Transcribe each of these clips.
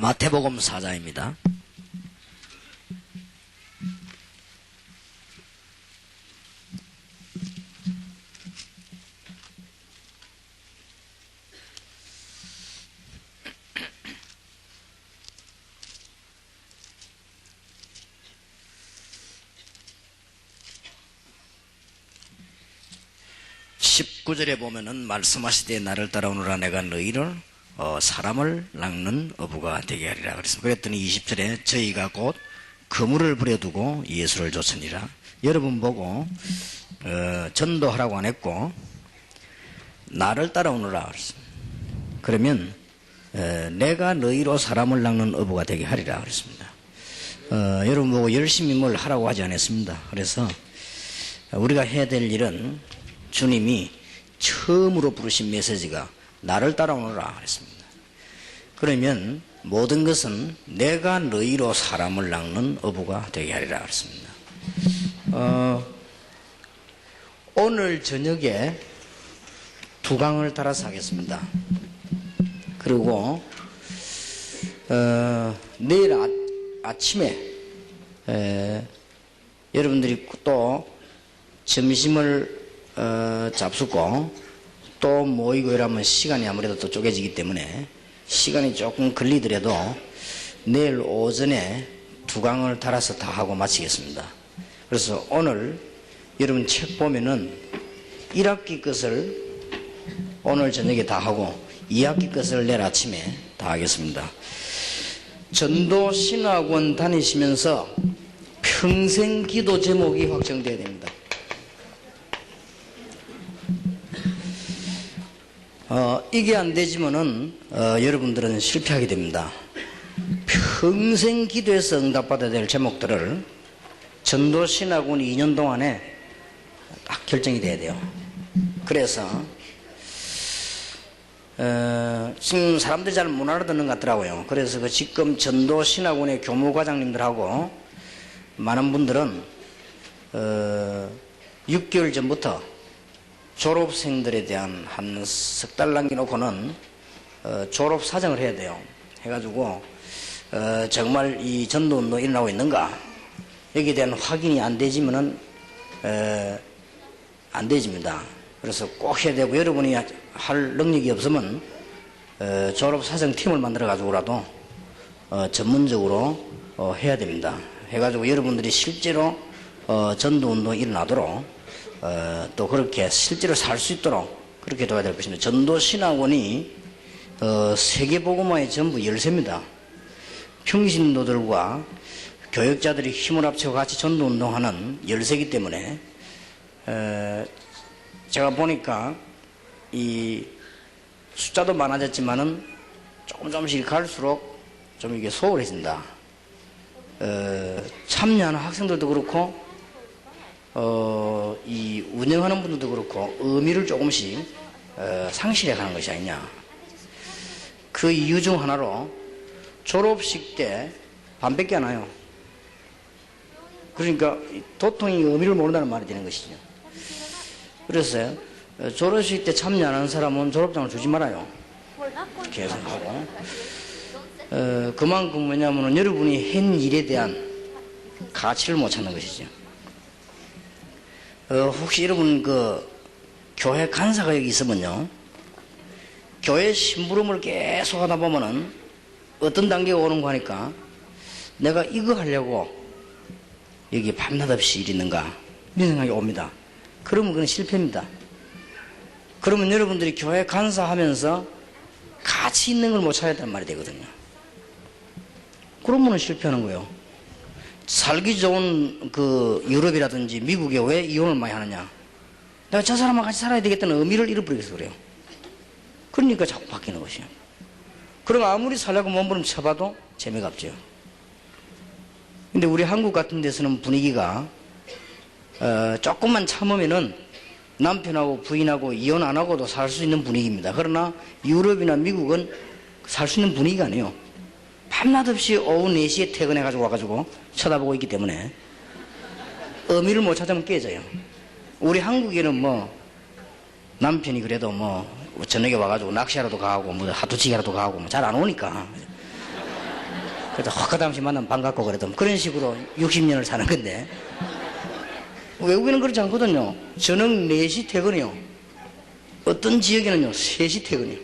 마태복음 4장입니다. (19절에) 보면은 말씀하시되 나를 따라오너라 내가 너희를 사람을 낚는 어부가 되게 하리라 그랬습니다. 그랬더니 20절에 저희가 곧 그물을 부려두고 예수를 쫓으니라. 여러분 보고 전도하라고 안 했고 나를 따라오너라 그랬습니다. 그러면 내가 너희로 사람을 낚는 어부가 되게 하리라 그랬습니다. 여러분 보고 열심히 뭘 하라고 하지 않았습니다. 그래서 우리가 해야 될 일은 주님이 처음으로 부르신 메시지가 나를 따라오너라 그랬습니다. 그러면 모든 것은 내가 너희로 사람을 낚는 어부가 되게 하리라 그랬습니다. 오늘 저녁에 두 강을 따라서 하겠습니다. 그리고 내일 아침에 여러분들이 또 점심을 잡수고 또 모이고 이러면 시간이 아무래도 또 쪼개지기 때문에 시간이 조금 걸리더라도 내일 오전에 두 강을 달아서 다 하고 마치겠습니다. 그래서 오늘 여러분 책 보면은 1학기 것을 오늘 저녁에 다 하고 2학기 것을 내일 아침에 다 하겠습니다. 전도 신학원 다니시면서 평생 기도 제목이 확정돼야 됩니다. 이게 안 되지만은 여러분들은 실패하게 됩니다. 평생 기도해서 응답받아야 될 제목들을 전도신학원 2년 동안에 딱 결정이 돼야 돼요. 그래서 지금 사람들이 잘 못 알아듣는 것 같더라고요. 그래서 지금 전도신학원의 교무과장님들하고 많은 분들은 6개월 전부터 졸업생들에 대한 한 석 달 남겨놓고는 졸업 사정을 해야 돼요. 해가지고 정말 이 전도운동 일어나고 있는가 여기에 대한 확인이 안 되지면은 안 되집니다. 그래서 꼭 해야 되고 여러분이 할 능력이 없으면 졸업 사정 팀을 만들어 가지고라도 전문적으로 해야 됩니다. 해가지고 여러분들이 실제로 전도운동이 일어나도록 또 그렇게 실제로 살 수 있도록 그렇게 도와야 될 것입니다. 전도신학원이 세계복음화의 전부 열쇠입니다. 평신도들과 교역자들이 힘을 합쳐 같이 전도운동하는 열쇠이기 때문에 제가 보니까 이 숫자도 많아졌지만은 조금씩 갈수록 좀 이게 소홀해진다. 참여하는 학생들도 그렇고 이 운영하는 분들도 그렇고 의미를 조금씩 상실해 가는 것이 아니냐. 그 이유 중 하나로 졸업식 때 반밖에 안 와요. 그러니까 도통이 의미를 모른다는 말이 되는 것이죠. 그래서 졸업식 때 참여 안 하는 사람은 졸업장을 주지 말아요. 계속 하고 그만큼 뭐냐면은 여러분이 한 일에 대한 가치를 못 찾는 것이죠. 혹시 여러분 교회 간사가 여기 있으면요, 교회 심부름을 계속 하다 보면은 어떤 단계가 오는 거 하니까 내가 이거 하려고 여기 밤낮 없이 일 있는가 이런 생각이 옵니다. 그러면 그건 실패입니다. 그러면 여러분들이 교회 간사하면서 가치 있는 걸 못 찾았단 말이 되거든요. 그러면 실패하는 거예요. 살기 좋은 유럽이라든지 미국에 왜 이혼을 많이 하느냐? 내가 저 사람과 같이 살아야 되겠다는 의미를 잃어버리겠어 그래요. 그러니까 자꾸 바뀌는 것이에요. 그럼 아무리 살려고 몸부림 쳐봐도 재미가 없죠. 근데 우리 한국 같은 데서는 분위기가 조금만 참으면은 남편하고 부인하고 이혼 안 하고도 살 수 있는 분위기입니다. 그러나 유럽이나 미국은 살 수 있는 분위기가 아니에요. 밤낮 없이 오후 4시에 퇴근해가지고 와가지고 쳐다보고 있기 때문에 의미를 못 찾으면 깨져요. 우리 한국에는 남편이 그래도 저녁에 와가지고 낚시하러도 가고 하두치기하러도 가고 잘 안 오니까 그래도 헛가담시 만나면 반갑고 그래도 그런 식으로 60년을 사는 건데, 외국인은 그렇지 않거든요. 저녁 4시 퇴근이요. 어떤 지역에는요 3시 퇴근이요.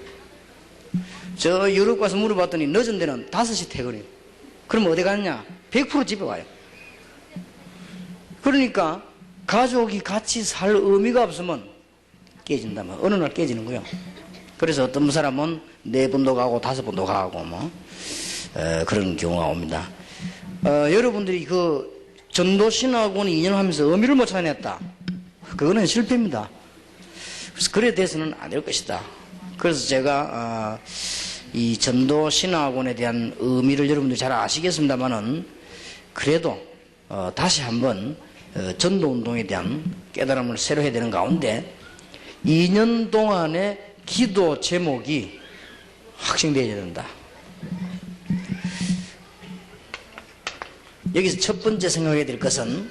저 유럽 가서 물어봤더니 늦은 데는 5시 퇴근이요. 그럼 어디 가느냐? 100% 집에 와요. 그러니까 가족이 같이 살 의미가 없으면 깨진다면 어느 날 깨지는 거예요. 그래서 어떤 사람은 4번도 가고 5번도 가고 그런 경우가 옵니다. 여러분들이 그 전도신학원 2년 하면서 의미를 못 찾아냈다. 그거는 실패입니다. 그래서 그래 돼서는 안 될 것이다. 그래서 제가 이 전도신학원에 대한 의미를 여러분들이 잘 아시겠습니다만은 그래도 다시 한번 전도운동에 대한 깨달음을 새로 해야 되는 가운데 2년 동안의 기도 제목이 확정되어야 된다. 여기서 첫 번째 생각해야 될 것은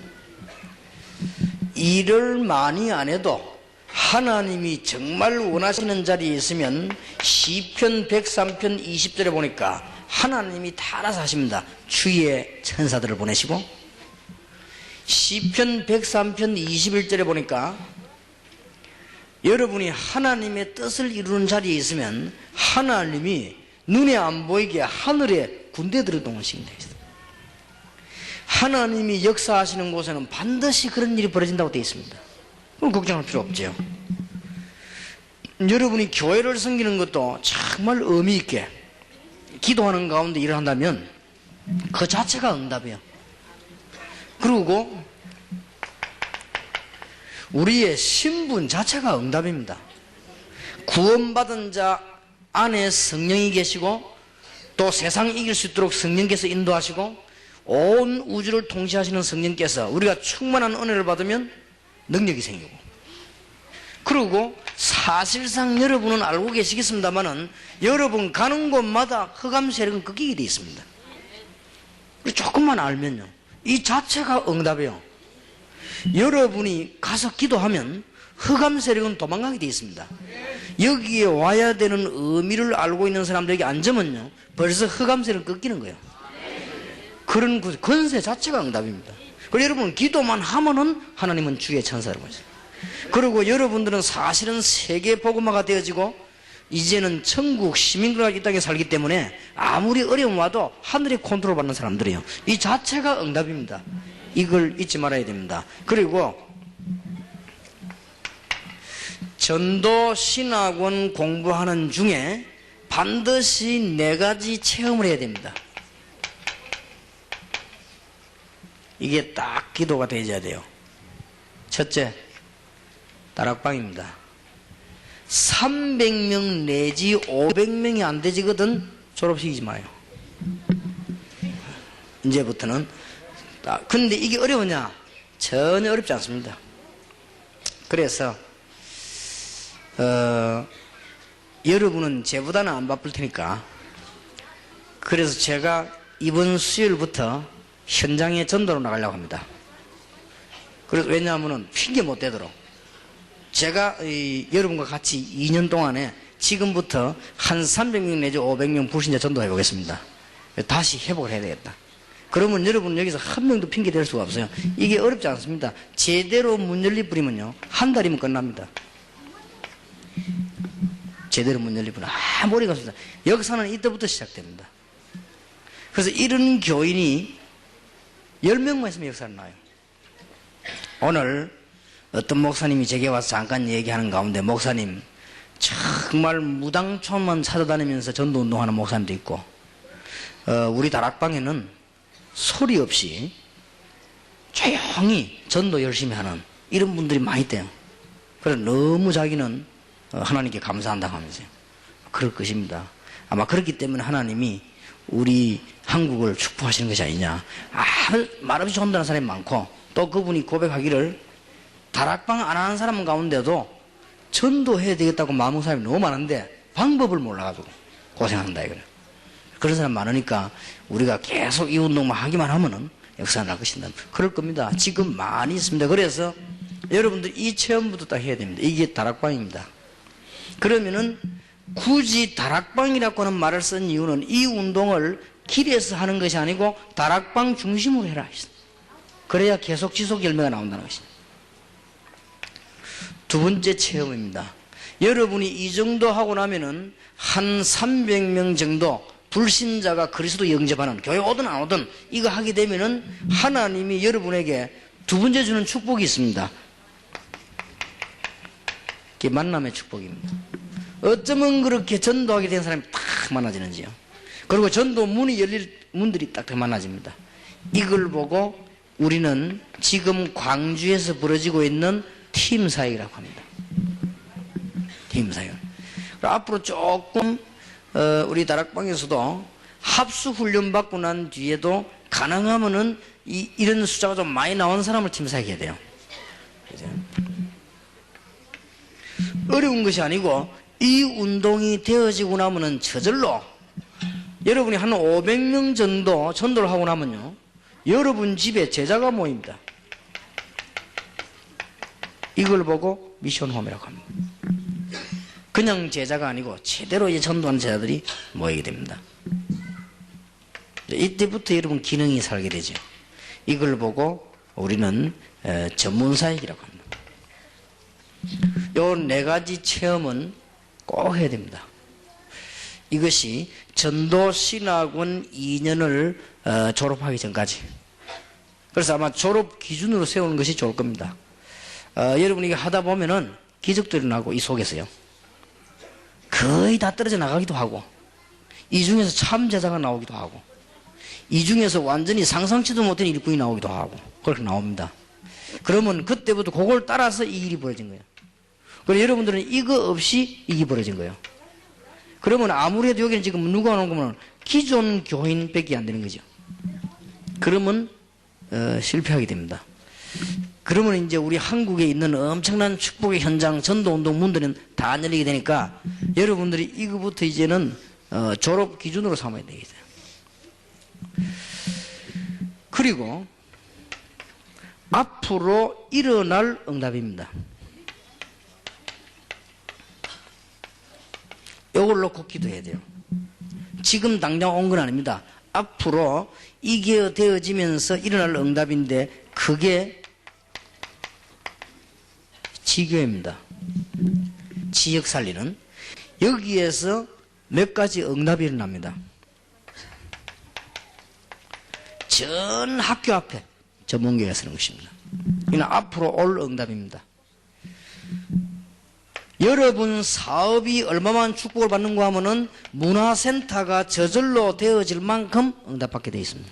일을 많이 안 해도 하나님이 정말 원하시는 자리에 있으면 시편 103편 20절에 보니까 하나님이 다 알아서 하십니다. 주의 천사들을 보내시고 시편 103편 21절에 보니까 여러분이 하나님의 뜻을 이루는 자리에 있으면 하나님이 눈에 안 보이게 하늘에 군대들을 동원시킨다 했어요. 하나님이 역사하시는 곳에는 반드시 그런 일이 벌어진다고 되어 있습니다. 그럼 걱정할 필요 없죠. 여러분이 교회를 섬기는 것도 정말 의미 있게 기도하는 가운데 일을 한다면 그 자체가 응답이에요. 그리고 우리의 신분 자체가 응답입니다. 구원받은 자 안에 성령이 계시고 또 세상 이길 수 있도록 성령께서 인도하시고 온 우주를 통치하시는 성령께서 우리가 충만한 은혜를 받으면 능력이 생기고, 그리고 사실상 여러분은 알고 계시겠습니다만은 여러분 가는 곳마다 흑암 세력은 꺾이게 되어 있습니다. 조금만 알면요 이 자체가 응답이에요. 여러분이 가서 기도하면 흑암 세력은 도망가게 되어 있습니다. 여기에 와야 되는 의미를 알고 있는 사람들에게 앉으면요 벌써 흑암 세력은 꺾이는 거예요. 그런 권세 자체가 응답입니다. 그리고 여러분 기도만 하면은 하나님은 주의 천사를 보세요. 그리고 여러분들은 사실은 세계 복음화가 되어지고 이제는 천국 시민들과 이 땅에 살기 때문에 아무리 어려움 와도 하늘의 컨트롤 받는 사람들이에요. 이 자체가 응답입니다. 이걸 잊지 말아야 됩니다. 그리고 전도신학원 공부하는 중에 반드시 4가지 체험을 해야 됩니다. 이게 딱 기도가 되어야 돼요. 첫째, 다락방입니다. 300명 내지 500명이 안 되지거든 졸업시키지 마요. 이제부터는. 근데 이게 어려우냐? 전혀 어렵지 않습니다. 그래서 여러분은 제보다는 안 바쁠 테니까, 그래서 제가 이번 수요일부터 현장에 전도로 나가려고 합니다. 그래서 왜냐하면 핑계 못 대도록 제가 여러분과 같이 2년 동안에 지금부터 한 300명 내지 500명 불신자 전도해 보겠습니다. 다시 회복을 해야 되겠다. 그러면 여러분 여기서 한 명도 핑계 댈 수가 없어요. 이게 어렵지 않습니다. 제대로 문 열리 뿌리면요 한 달이면 끝납니다. 제대로 문 열리 뿌리면 머리가 없습니다. 역사는 이때부터 시작됩니다. 그래서 이런 교인이 10명만 있으면 역사를 나요. 오늘 어떤 목사님이 제게 와서 잠깐 얘기하는 가운데, 목사님 정말 무당촌만 찾아다니면서 전도운동하는 목사님도 있고, 우리 다락방에는 소리 없이 조용히 전도 열심히 하는 이런 분들이 많이 있대요. 그래서 너무 자기는 하나님께 감사한다고 하면서요. 그럴 것입니다. 아마 그렇기 때문에 하나님이 우리 한국을 축복하시는 것이 아니냐. 말없이 전도하는 사람이 많고, 또 그분이 고백하기를 다락방 안 하는 사람 가운데도 전도해야 되겠다고 마음먹는 사람이 너무 많은데 방법을 몰라가지고 고생한다 이거는. 그런 사람 많으니까 우리가 계속 이 운동만 하기만 하면은 역사가 날 것이다. 그럴 겁니다. 지금 많이 있습니다. 그래서 여러분들 이 체험부터 딱 해야 됩니다. 이게 다락방입니다. 그러면은 굳이 다락방이라고 하는 말을 쓴 이유는 이 운동을 길에서 하는 것이 아니고 다락방 중심으로 해라. 그래야 계속 지속 열매가 나온다는 것입니다. 두 번째 체험입니다. 여러분이 이 정도 하고 나면은 한 300명 정도 불신자가 그리스도 영접하는, 교회 오든 안 오든 이거 하게 되면은 하나님이 여러분에게 두 번째 주는 축복이 있습니다. 그게 만남의 축복입니다. 어쩌면 그렇게 전도하게 된 사람이 딱 많아지는지요. 그리고 전도 문이 열릴 문들이 딱 많아집니다. 이걸 보고 우리는 지금 광주에서 벌어지고 있는 팀 사역이라고 합니다. 팀 사역. 앞으로 조금 우리 다락방에서도 합수 훈련 받고 난 뒤에도 가능하면은 이런 숫자가 좀 많이 나온 사람을 팀 사역해야 돼요. 그죠? 어려운 것이 아니고 이 운동이 되어지고 나면은 저절로 여러분이 한 500명 정도 전도를 하고 나면요, 여러분 집에 제자가 모입니다. 이걸 보고 미션 홈이라고 합니다. 그냥 제자가 아니고 제대로 전도하는 제자들이 모이게 됩니다. 이때부터 여러분 기능이 살게 되죠. 이걸 보고 우리는 전문사역이라고 합니다. 요 네 가지 체험은 꼭 해야 됩니다. 이것이 전도신학원 2년을 졸업하기 전까지. 그래서 아마 졸업 기준으로 세우는 것이 좋을 겁니다. 여러분이 이게 하다 보면은 기적도 일어나고 이 속에서요. 거의 다 떨어져 나가기도 하고, 이 중에서 참 제자가 나오기도 하고, 이 중에서 완전히 상상치도 못한 일꾼이 나오기도 하고, 그렇게 나옵니다. 그러면 그때부터 그걸 따라서 이 일이 벌어진 거예요. 그리고 여러분들은 이거 없이 이게 벌어진 거예요. 그러면 아무래도 여기는 지금 누가 오는 거면 기존 교인밖에 안 되는 거죠. 그러면 실패하게 됩니다. 그러면 이제 우리 한국에 있는 엄청난 축복의 현장, 전도운동 문들은 다 열리게 되니까 여러분들이 이거부터 이제는 졸업 기준으로 삼아야 되겠어요. 그리고 앞으로 일어날 응답입니다. 이걸 놓고 기도해야 돼요. 지금 당장 온 건 아닙니다. 앞으로 이게 되어지면서 일어날 응답인데 그게 지교입니다. 지역 살리는. 여기에서 몇 가지 응답이 일어납니다. 전 학교 앞에 전문교회가 서는 것입니다. 이는 앞으로 올 응답입니다. 여러분 사업이 얼마만 축복을 받는가 하면은 문화센터가 저절로 되어질 만큼 응답받게 되어 있습니다.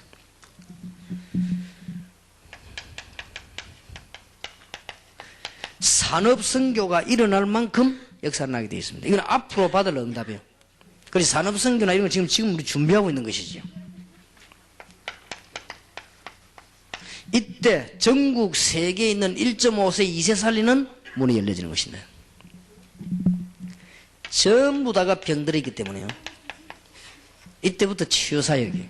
산업선교가 일어날 만큼 역사가 나게 되어 있습니다. 이건 앞으로 받을 응답이에요. 그래서 산업선교나 이런 거 지금 우리 준비하고 있는 것이죠. 이때 전국 세계에 있는 1.5세 2세 살리는 문이 열려지는 것입니다. 전부 다가 병들어 있기 때문에요. 이때부터 치유사역이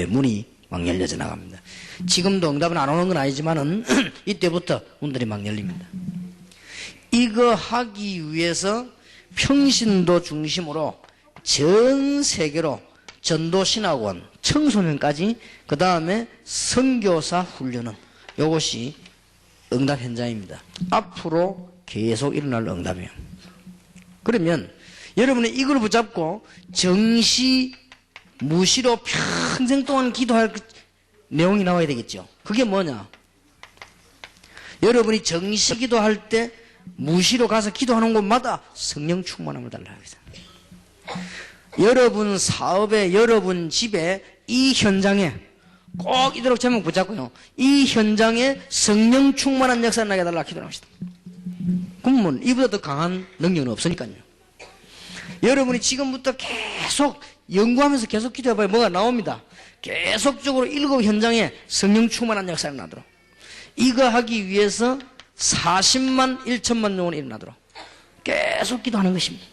문이 막 열려져 나갑니다. 지금도 응답은 안 오는 건 아니지만은 이때부터 문들이 막 열립니다. 이거 하기 위해서 평신도 중심으로 전 세계로 전도신학원, 청소년까지, 그 다음에 선교사 훈련은 이것이 응답 현장입니다. 앞으로 계속 일어날 응답이에요. 그러면 여러분이 이걸 붙잡고 정시 무시로 평생 동안 기도할 내용이 나와야 되겠죠. 그게 뭐냐? 여러분이 정시 기도할 때 무시로 가서 기도하는 곳마다 성령 충만함을 달라고 해서 여러분 사업에, 여러분 집에, 이 현장에 꼭 이대로 제목 붙잡고요. 이 현장에 성령 충만한 역사를 나게 달라 기도합시다. 그러면 이보다 더 강한 능력은 없으니까요. 여러분이 지금부터 계속 연구하면서 계속 기도해봐야 뭐가 나옵니다. 계속적으로 7 현장에 성령 충만한 역사를 나도록. 이거 하기 위해서 40만 1천만 영혼이 일어나도록 계속 기도하는 것입니다.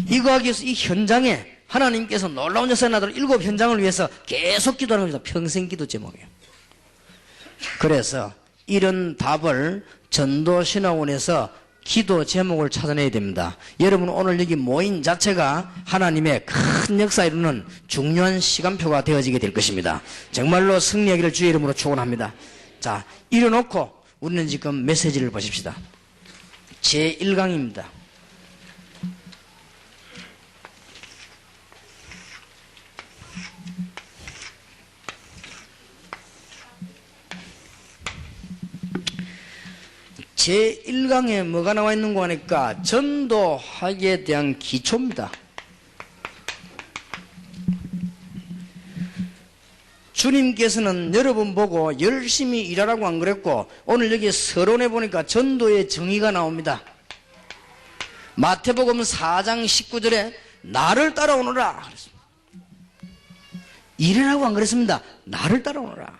이거 하기 위해서 이 현장에 하나님께서 놀라운 역사를 나도록 7 현장을 위해서 계속 기도하는 겁니다. 평생 기도 제목이에요. 그래서 이런 답을 전도신학원에서 기도 제목을 찾아내야 됩니다. 여러분 오늘 여기 모인 자체가 하나님의 큰 역사 이루는 중요한 시간표가 되어지게 될 것입니다. 정말로 승리하기를 주의 이름으로 축원합니다. 자, 이뤄놓고 우리는 지금 메시지를 보십시다. 제1강입니다. 제1강에 뭐가 나와 있는 거 하니까 전도학에 대한 기초입니다. 주님께서는 여러분 보고 열심히 일하라고 안 그랬고 오늘 여기 서론에 보니까 전도의 정의가 나옵니다. 마태복음 4장 19절에 나를 따라오너라 그랬습니다. 일하라고 안 그랬습니다. 나를 따라오너라.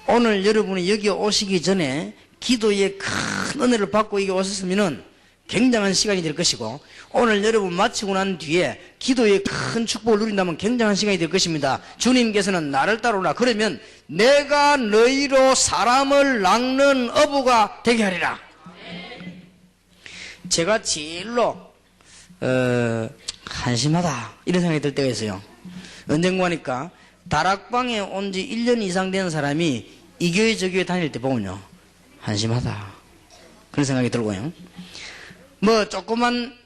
오늘 여러분이 여기 오시기 전에 기도의 큰 은혜를 받고 여기 오셨으면 굉장한 시간이 될 것이고 오늘 여러분 마치고 난 뒤에 기도의 큰 축복을 누린다면 굉장한 시간이 될 것입니다. 주님께서는 나를 따르라. 그러면 내가 너희로 사람을 낚는 어부가 되게 하리라. 제가 제일로 한심하다 이런 생각이 들 때가 있어요. 언젠가 하니까 다락방에 온 지 1년 이상 된 사람이 이 교회 저 교회 다닐 때 보면요 한심하다 그런 생각이 들고요. 뭐 조그만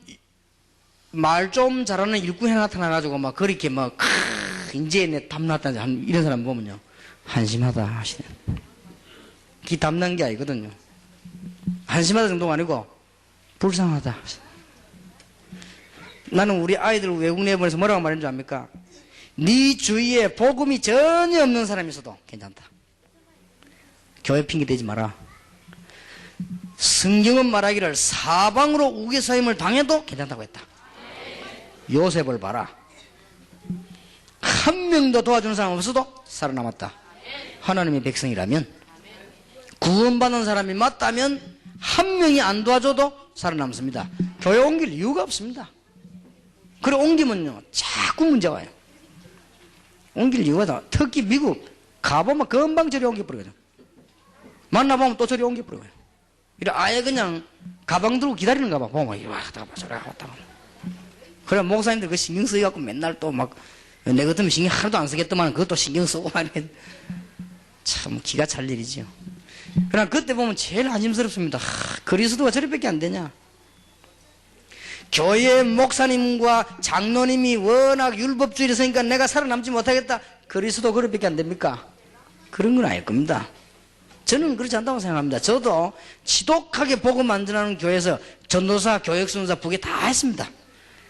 말 좀 잘하는 일꾼이 나타나가지고 막 그렇게 막 이제 내 탐났다 이런 사람 보면요 한심하다 하시네. 기 탐난 게 아니거든요. 한심하다 정도가 아니고 불쌍하다. 나는 우리 아이들 외국 내보내서 뭐라고 말하는 줄 압니까? 네 주위에 복음이 전혀 없는 사람이 있어도 괜찮다. 교회 핑계 대지 마라. 성경은 말하기를 사방으로 우겨서임을 당해도 괜찮다고 했다. 요셉을 봐라. 한 명도 도와주는 사람 없어도 살아남았다. 하나님의 백성이라면 구원받는 사람이 맞다면 한 명이 안 도와줘도 살아남습니다. 교회 옮길 이유가 없습니다. 그래 옮기면요 자꾸 문제가 와요. 옮길 이유가 다. 특히 미국 가보면 금방 저리 옮겨버리거든. 만나보면 또 저리 옮겨버려요. 이래 아예 그냥 가방 들고 기다리는가 봐. 보면 이리 왔다가 봐 저리 왔다가. 그래 목사님들 그 신경 쓰여갖고 맨날 또 막 내 같으면 신경 하나도 안 쓰겠더만 그것도 신경 쓰고 말이야. 참 기가 찰 일이지요. 그러나 그때 보면 제일 한심스럽습니다. 그리스도가 저리밖에 안 되냐. 교회 목사님과 장로님이 워낙 율법주의를 쓰니까 내가 살아남지 못하겠다. 그리스도 그렇게밖에 안 됩니까? 그런 건 아닐 겁니다. 저는 그렇지 않다고 생각합니다. 저도 지독하게 복음 안 전하는 교회에서 전도사, 교육순사, 부계 다 했습니다.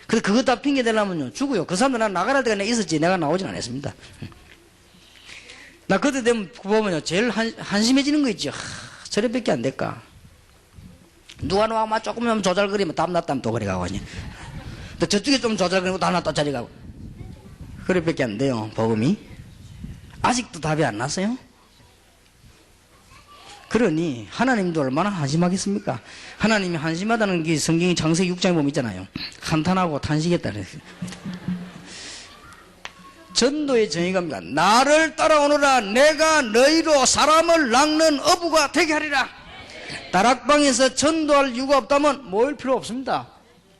근데 그것 다 핑계 대려면요 죽어요. 그 사람들 난 나가라 때가 내가 있었지 내가 나오진 않았습니다. 나 그때 되면 보면요 제일 한심해지는 거 있죠. 저래밖에 안 될까. 누가 나와 막 조금만 조잘거리면 담났다면 또 그래 가고 또 저쪽에 좀 조잘거리고 다나 또 저리 가고 그래밖에 안 돼요. 복음이 아직도 답이 안 났어요. 그러니 하나님도 얼마나 한심하겠습니까? 하나님이 한심하다는 게 성경이 창세기 6장에 보면 있잖아요. 한탄하고 탄식했다 그랬어요. 전도의 정의가 뭡니까? 나를 따라오너라. 내가 너희로 사람을 낚는 어부가 되게 하리라. 다락방에서 전도할 이유가 없다면 모일 필요 없습니다.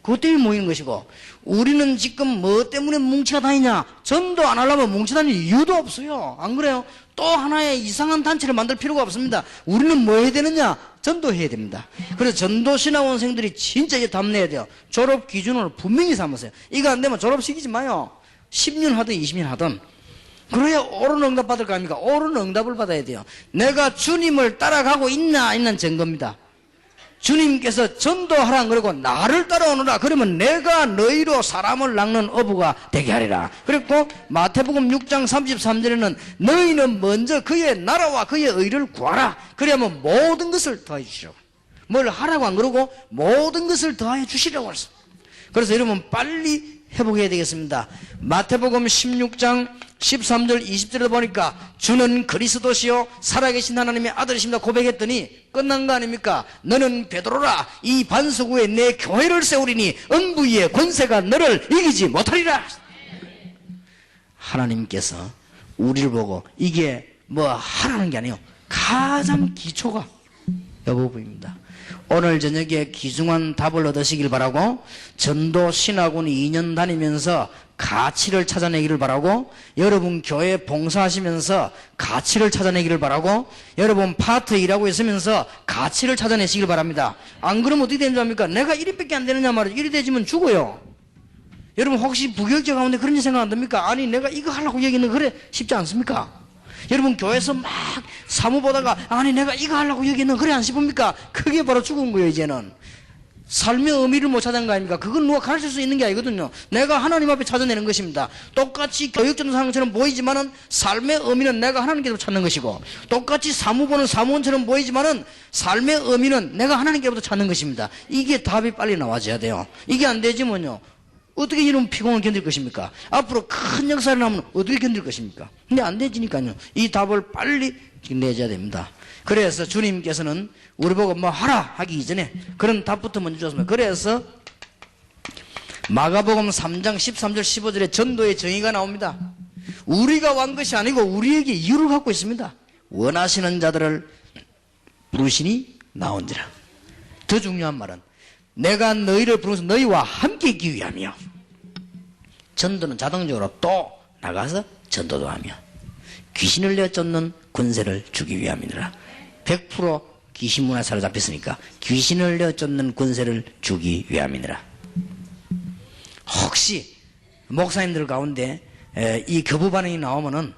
그것 때문에 모이는 것이고 우리는 지금 뭐 때문에 뭉치가 다니냐? 전도 안 하려면 뭉치 다닐 이유도 없어요. 안 그래요? 또 하나의 이상한 단체를 만들 필요가 없습니다. 우리는 뭐 해야 되느냐? 전도해야 됩니다. 그래서 전도 신학원생들이 진짜 이제 답내야 돼요. 졸업 기준으로 분명히 삼으세요. 이거 안 되면 졸업시키지 마요. 10년 하든 20년 하든. 그래야 옳은 응답 받을 거 아닙니까? 옳은 응답을 받아야 돼요. 내가 주님을 따라가고 있나 있는 증거입니다. 주님께서 전도하라 그러고 나를 따라오너라 그러면 내가 너희로 사람을 낚는 어부가 되게 하리라. 그리고 마태복음 6장 33절에는 너희는 먼저 그의 나라와 그의 의를 구하라. 그러면 모든 것을 더해 주시라고. 뭘 하라고 안 그러고 모든 것을 더해 주시라고 했어. 그래서 여러분 빨리 회복해야 되겠습니다. 마태복음 16장 13절 20절에 보니까 주는 그리스도시요 살아계신 하나님의 아들이십니다 고백했더니 끝난 거 아닙니까? 너는 베드로라. 이 반석 위에 내 교회를 세우리니 음부의 권세가 너를 이기지 못하리라. 하나님께서 우리를 보고 이게 뭐 하라는 게 아니에요. 가장 기초가 여부부입니다. 오늘 저녁에 귀중한 답을 얻으시길 바라고, 전도 신학원 2년 다니면서 가치를 찾아내기를 바라고, 여러분 교회 봉사하시면서 가치를 찾아내기를 바라고, 여러분 파트 일하고 있으면서 가치를 찾아내시길 바랍니다. 안 그러면 어떻게 되는 줄 압니까? 내가 이리밖에 안 되느냐 말이죠. 이리 되지면 죽어요. 여러분 혹시 부교육자 가운데 그런 생각 안 듭니까? 아니 내가 이거 하려고 여기는 그래 쉽지 않습니까? 여러분 교회에서 막 사무 보다가 아니 내가 이거 하려고 여기는 그래 안 싶습니까? 그게 바로 죽은 거예요. 이제는 삶의 의미를 못 찾은 거 아닙니까? 그건 누가 가르칠 수 있는 게 아니거든요. 내가 하나님 앞에 찾아내는 것입니다. 똑같이 교육전도사처럼 보이지만은 삶의 의미는 내가 하나님께서 찾는 것이고, 똑같이 사무보는 사무원처럼 보이지만은 삶의 의미는 내가 하나님께로부터 찾는 것입니다. 이게 답이 빨리 나와줘야 돼요. 이게 안 되지면요 어떻게 이런 피곤을 견딜 것입니까? 앞으로 큰 역사를 하면 어떻게 견딜 것입니까? 근데 안 되지니까요. 이 답을 빨리 내줘야 됩니다. 그래서 주님께서는 우리 보고 뭐 하라 하기 이전에 그런 답부터 먼저 주셨습니다. 그래서 마가복음 3장 13절 15절에 전도의 정의가 나옵니다. 우리가 왕 것이 아니고 우리에게 이유를 갖고 있습니다. 원하시는 자들을 부르시니 나온지라. 더 중요한 말은 내가 너희를 부르서 너희와 함께 있기 위함이요. 전도는 자동적으로 또 나가서 전도도 하며 귀신을 내쫓는 권세를 주기 위함이니라. 100% 귀신 문화에 사로잡혔으니까 귀신을 내쫓는 권세를 주기 위함이니라. 혹시 목사님들 가운데 이 거부 반응이 나오면은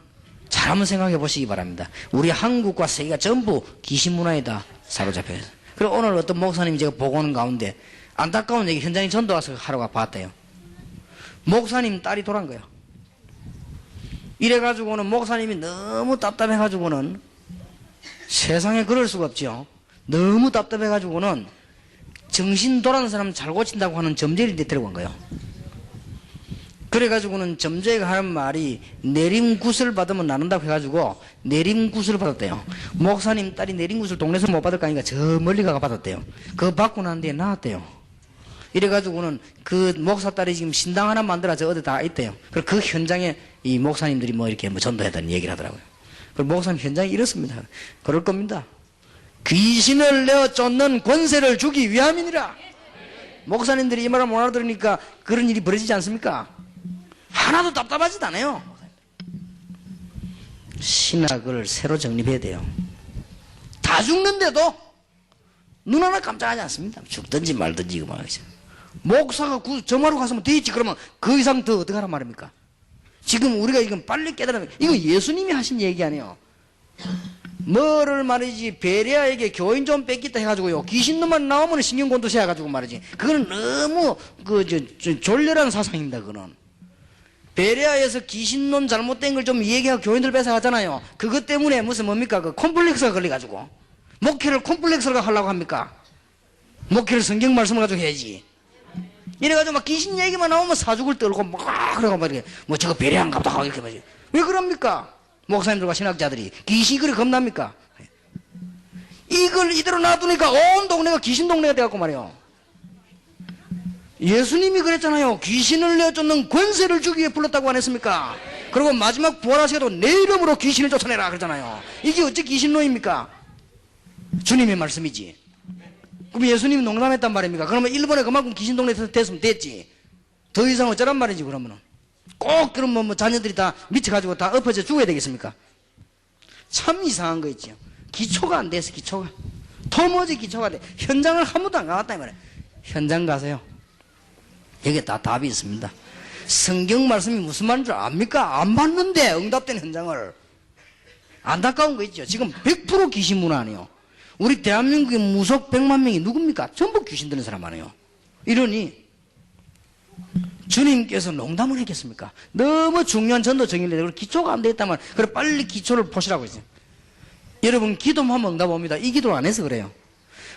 잘 한번 생각해 보시기 바랍니다. 우리 한국과 세계가 전부 귀신 문화에 다 사로잡혀 있어요. 그리고 오늘 어떤 목사님이 제가 보고 오는 가운데 안타까운 얘기, 현장에 전도 와서 하러 봤대요. 목사님 딸이 돌아간 거예요. 이래가지고는 목사님이 너무 답답해가지고는 세상에 그럴 수가 없죠. 너무 답답해가지고는 정신 돌아가는 사람 잘 고친다고 하는 점쟁이한테 데려간 거예요. 그래가지고는 점쟁이가 하는 말이 내림굿을 받으면 나눈다고 해가지고 내림굿을 받았대요. 목사님 딸이 내림굿을 동네에서 못 받을 거 아니까 저 멀리 가가 받았대요. 그거 받고 난 뒤에 나왔대요. 이래가지고는 그 목사 딸이 지금 신당 하나 만들어서 어디 다 있대요. 그리고 그 현장에 이 목사님들이 뭐 이렇게 뭐 전도했다는 얘기를 하더라고요. 그 목사님 현장이 이렇습니다. 그럴 겁니다. 귀신을 내어 쫓는 권세를 주기 위함이니라. 목사님들이 이 말을 못 알아들으니까 그런 일이 벌어지지 않습니까? 하나도 답답하지도 않아요. 신학을 새로 정립해야 돼요. 다 죽는데도 눈 하나 깜짝하지 않습니다. 죽든지 말든지 이거 말이죠. 목사가 정화로 갔으면 돼 있지. 그러면 그 이상 더 어떻게 하란 말입니까? 지금 우리가 이건 빨리 깨달으면 이거 예수님이 하신 얘기 아니에요. 뭐를 말이지 베레아에게 교인 좀 뺏겠다 해가지고요 귀신놈만 나오면 신경곤두세 해가지고 말이지 그거는 너무 졸렬한 사상입니다. 그거는 베레아에서 귀신놈 잘못된 걸 좀 얘기하고 교인들 뺏어가잖아요. 그것 때문에 무슨 뭡니까 그 콤플렉스가 걸려가지고 목회를 콤플렉스로 하려고 합니까? 목회를 성경 말씀을 가지고 해야지. 이래가지고 막 귀신 얘기만 나오면 사죽을 떨고 막 그러고 말이야 뭐 저거 베레아인가 보다 하고 이렇게 말이지. 왜 그럽니까? 목사님들과 신학자들이 귀신이 그리 겁납니까? 이걸 이대로 놔두니까 온 동네가 귀신 동네가 돼갖고 말이에요. 예수님이 그랬잖아요. 귀신을 내쫓는 권세를 주기 위해 불렀다고 안 했습니까? 그리고 마지막 부활하시게도 내 이름으로 귀신을 쫓아내라 그러잖아요. 이게 어째 귀신론입니까? 주님의 말씀이지. 그럼 예수님이 농담했단 말입니까? 그러면 일본에 그만큼 귀신 동네 됐으면 됐지. 더 이상 어쩌란 말이지 그러면은. 꼭 그러면 뭐 자녀들이 다 미쳐가지고 다 엎어져 죽어야 되겠습니까? 참 이상한 거 있죠. 기초가 안 돼서 기초가. 도무지 기초가 안 돼. 현장을 한 번도 안 가봤다 이 말이에요. 현장 가세요. 여기에 다 답이 있습니다. 성경 말씀이 무슨 말인 줄 압니까? 안 봤는데 응답된 현장을. 안타까운 거 있죠. 지금 100% 귀신 문화 아니에요. 우리 대한민국의 무속 100만 명이 누굽니까? 전부 귀신 드는 사람 아니에요. 이러니 주님께서 농담을 했겠습니까? 너무 중요한 전도 정의를 기초가 안 돼 있다면 그래 빨리 기초를 보시라고 했어요. 여러분 기도만 하면 응답 옵니다. 이 기도를 안 해서 그래요.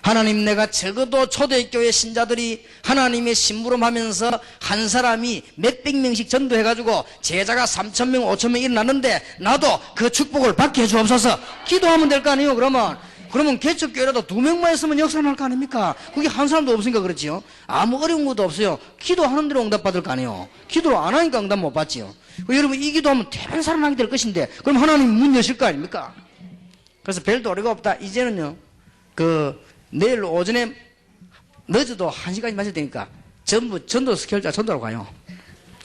하나님 내가 적어도 초대교회 신자들이 하나님의 심부름하면서 한 사람이 몇백 명씩 전도해가지고 제자가 3,000명 5,000명 일어났는데 나도 그 축복을 받게 해주옵소서. 기도하면 될 거 아니에요. 그러면 개척교회라도 2명만 있으면 역사를 할 거 아닙니까? 그게 한 사람도 없으니까 그렇지요. 아무 어려운 것도 없어요. 기도하는 대로 응답 받을 거 아니에요. 기도를 안 하니까 응답 못 받지요. 여러분 이 기도하면 대단히 살아나게 될 것인데 그럼 하나님이 문 여실 거 아닙니까? 그래서 별도 어려가 없다. 이제는요 내일 오전에 늦어도 1시까지 마실 테니까 전부 전도 스케일자 전도로 가요.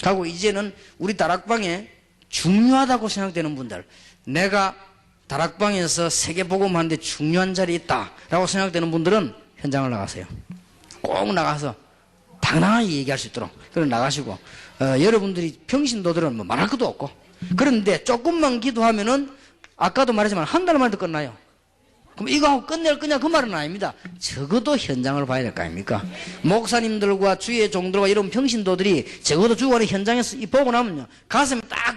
가고 이제는 우리 다락방에 중요하다고 생각되는 분들, 내가 다락방에서 세계복음하는데 중요한 자리에 있다라고 생각되는 분들은 현장을 나가세요. 꼭 나가서 당당하게 얘기할 수 있도록 그럼 나가시고, 여러분들이 평신도들은 뭐 말할 것도 없고, 그런데 조금만 기도하면은 아까도 말했지만 한 달 만에 끝나요. 그럼 이거 하고 끝낼 거냐 그 말은 아닙니다. 적어도 현장을 봐야 될 거 아닙니까? 목사님들과 주의 종들과 이런 평신도들이 적어도 주간에 현장에서 보고 나면요 가슴이 딱